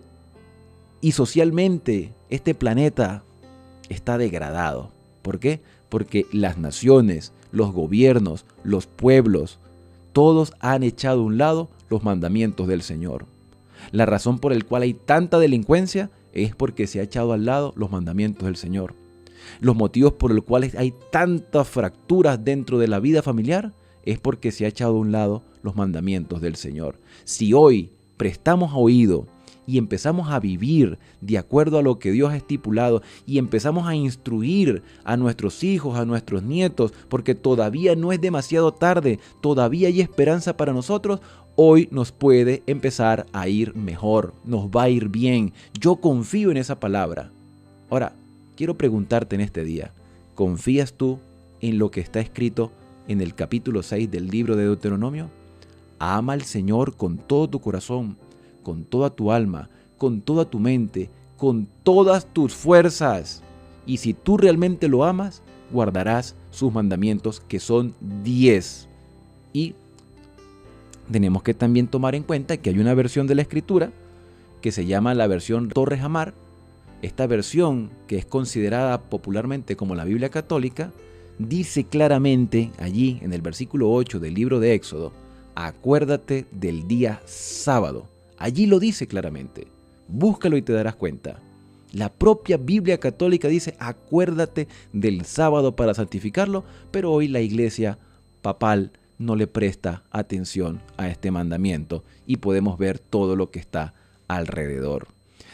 [SPEAKER 9] y socialmente este planeta. Está degradado. ¿Por qué? Porque las naciones, los gobiernos, los pueblos, todos han echado a un lado los mandamientos del Señor. La razón por la cual hay tanta delincuencia es porque se ha echado al lado los mandamientos del Señor. Los motivos por los cuales hay tantas fracturas dentro de la vida familiar es porque se ha echado a un lado los mandamientos del Señor. Si hoy prestamos oído y empezamos a vivir de acuerdo a lo que Dios ha estipulado y empezamos a instruir a nuestros hijos, a nuestros nietos, porque todavía no es demasiado tarde, todavía hay esperanza para nosotros, hoy nos puede empezar a ir mejor, nos va a ir bien. Yo confío en esa palabra. Ahora, quiero preguntarte en este día, ¿confías tú en lo que está escrito en el capítulo 6 del libro de Deuteronomio? Ama al Señor con todo tu corazón, con toda tu alma, con toda tu mente, con todas tus fuerzas. Y si tú realmente lo amas, guardarás sus mandamientos, que son 10. Y tenemos que también tomar en cuenta que hay una versión de la Escritura que se llama la versión Torres Hamar. Esta versión, que es considerada popularmente como la Biblia católica, dice claramente allí en el versículo 8 del libro de Éxodo: acuérdate del día sábado. Allí lo dice claramente. Búscalo y te darás cuenta. La propia Biblia católica dice: acuérdate del sábado para santificarlo, pero hoy la iglesia papal no le presta atención a este mandamiento y podemos ver todo lo que está alrededor.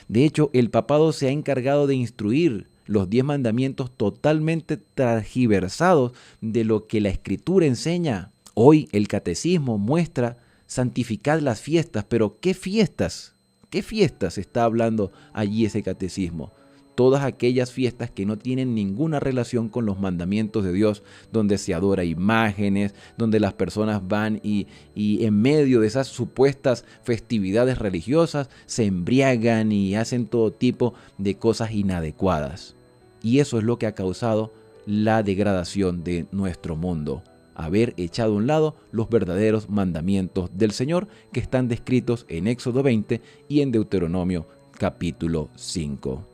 [SPEAKER 9] De hecho, el papado se ha encargado de instruir los 10 mandamientos totalmente transgiversados de lo que la Escritura enseña. Hoy el catecismo muestra: santificad las fiestas. Pero ¿qué fiestas? ¿Qué fiestas está hablando allí ese catecismo? Todas aquellas fiestas que no tienen ninguna relación con los mandamientos de Dios, donde se adora imágenes, donde las personas van y en medio de esas supuestas festividades religiosas se embriagan y hacen todo tipo de cosas inadecuadas. Y eso es lo que ha causado la degradación de nuestro mundo. Haber echado a un lado los verdaderos mandamientos del Señor, que están descritos en Éxodo 20 y en Deuteronomio capítulo 5.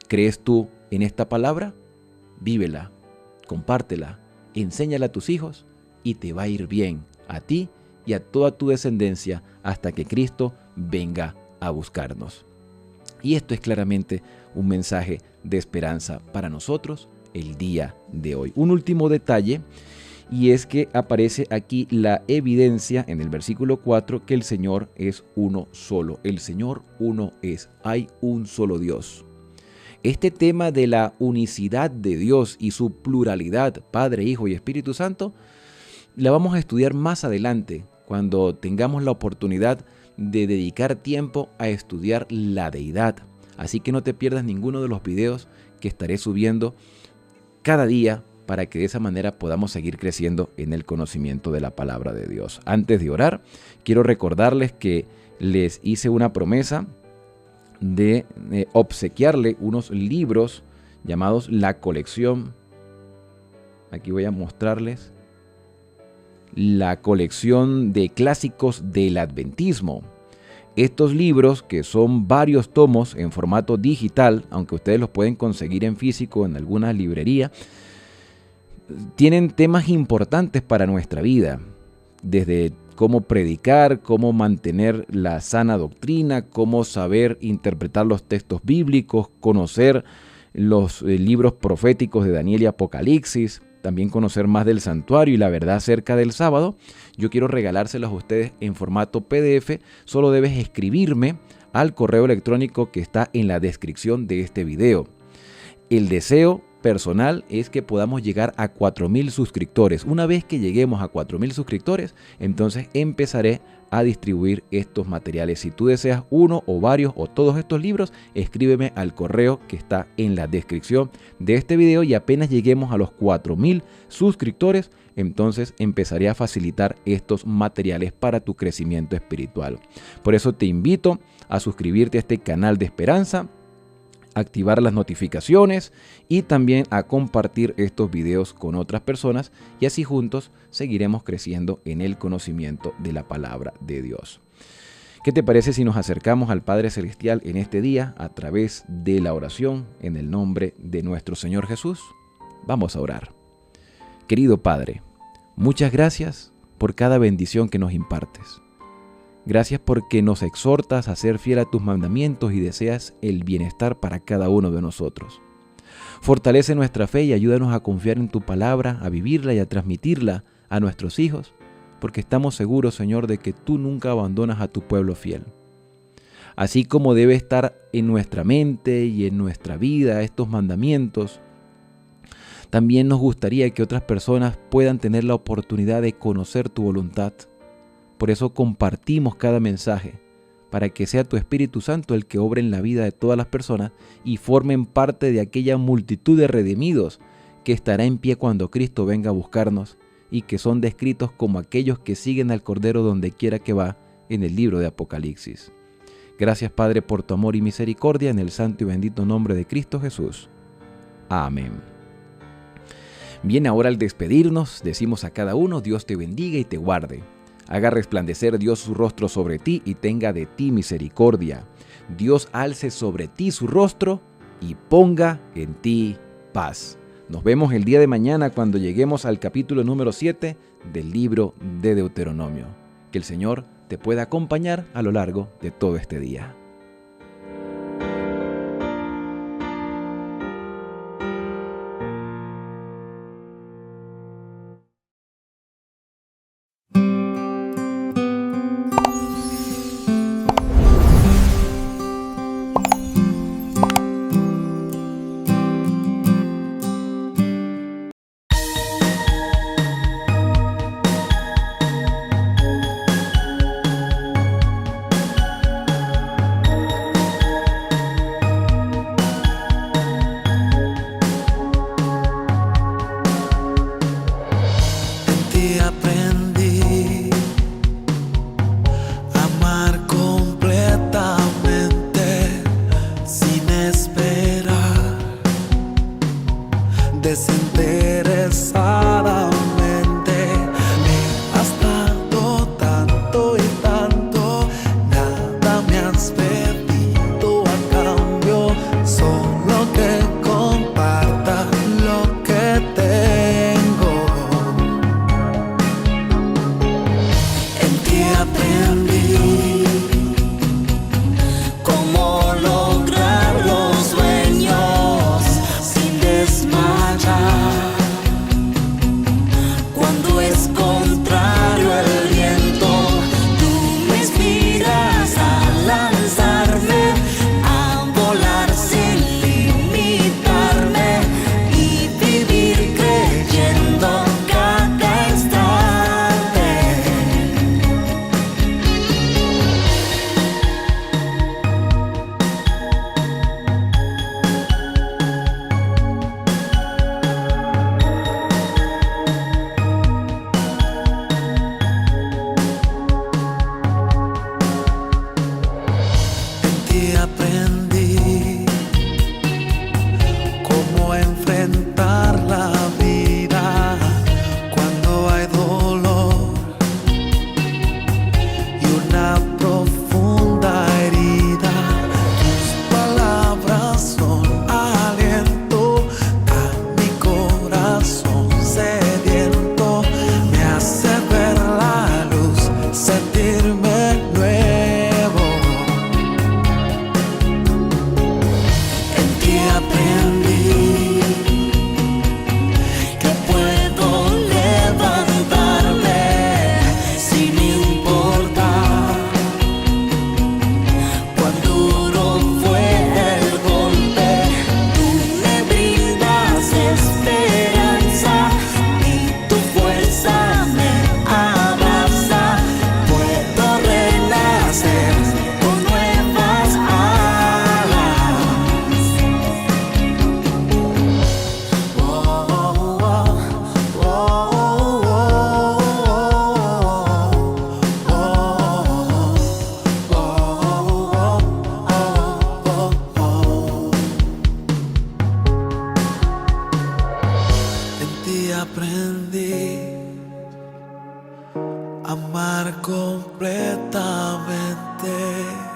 [SPEAKER 9] ¿Crees tú en esta palabra? Vívela, compártela, enséñala a tus hijos y te va a ir bien a ti y a toda tu descendencia hasta que Cristo venga a buscarnos. Y esto es claramente un mensaje de esperanza para nosotros el día de hoy. Un último detalle, y es que aparece aquí la evidencia en el versículo 4 que el Señor es uno solo. El Señor uno es. Hay un solo Dios. Este tema de la unicidad de Dios y su pluralidad, Padre, Hijo y Espíritu Santo, la vamos a estudiar más adelante, cuando tengamos la oportunidad de dedicar tiempo a estudiar la deidad. Así que no te pierdas ninguno de los videos que estaré subiendo cada día, para que de esa manera podamos seguir creciendo en el conocimiento de la palabra de Dios. Antes de orar, quiero recordarles que les hice una promesa de obsequiarle unos libros llamados La Colección. Aquí voy a mostrarles la colección de clásicos del adventismo. Estos libros, que son varios tomos en formato digital, aunque ustedes los pueden conseguir en físico en alguna librería, tienen temas importantes para nuestra vida, desde cómo predicar, cómo mantener la sana doctrina, cómo saber interpretar los textos bíblicos, conocer los libros proféticos de Daniel y Apocalipsis, también conocer más del santuario y la verdad acerca del sábado. Yo quiero regalárselos a ustedes en formato PDF. Solo debes escribirme al correo electrónico que está en la descripción de este video. El deseo personal es que podamos llegar a 4,000 suscriptores. Una vez que lleguemos a 4,000 suscriptores, entonces empezaré a distribuir estos materiales. Si tú deseas uno o varios o todos estos libros, escríbeme al correo que está en la descripción de este video, y apenas lleguemos a los 4,000 suscriptores, entonces empezaré a facilitar estos materiales para tu crecimiento espiritual. Por eso te invito a suscribirte a este canal de esperanza, activar las notificaciones y también a compartir estos videos con otras personas, y así juntos seguiremos creciendo en el conocimiento de la palabra de Dios. ¿Qué te parece si nos acercamos al Padre Celestial en este día a través de la oración en el nombre de nuestro Señor Jesús? Vamos a orar. Querido Padre, muchas gracias por cada bendición que nos impartes. Gracias porque nos exhortas a ser fiel a tus mandamientos y deseas el bienestar para cada uno de nosotros. Fortalece nuestra fe y ayúdanos a confiar en tu palabra, a vivirla y a transmitirla a nuestros hijos, porque estamos seguros, Señor, de que tú nunca abandonas a tu pueblo fiel. Así como debe estar en nuestra mente y en nuestra vida estos mandamientos, también nos gustaría que otras personas puedan tener la oportunidad de conocer tu voluntad. Por eso compartimos cada mensaje, para que sea tu Espíritu Santo el que obre en la vida de todas las personas y formen parte de aquella multitud de redimidos que estará en pie cuando Cristo venga a buscarnos, y que son descritos como aquellos que siguen al Cordero donde quiera que va en el libro de Apocalipsis. Gracias, Padre, por tu amor y misericordia, en el santo y bendito nombre de Cristo Jesús. Amén. Bien, ahora al despedirnos, decimos a cada uno: Dios te bendiga y te guarde. Haga resplandecer Dios su rostro sobre ti y tenga de ti misericordia. Dios alce sobre ti su rostro y ponga en ti paz. Nos vemos el día de mañana cuando lleguemos al capítulo número 7 del libro de Deuteronomio. Que el Señor te pueda acompañar a lo largo de todo este día.
[SPEAKER 1] amar completamente.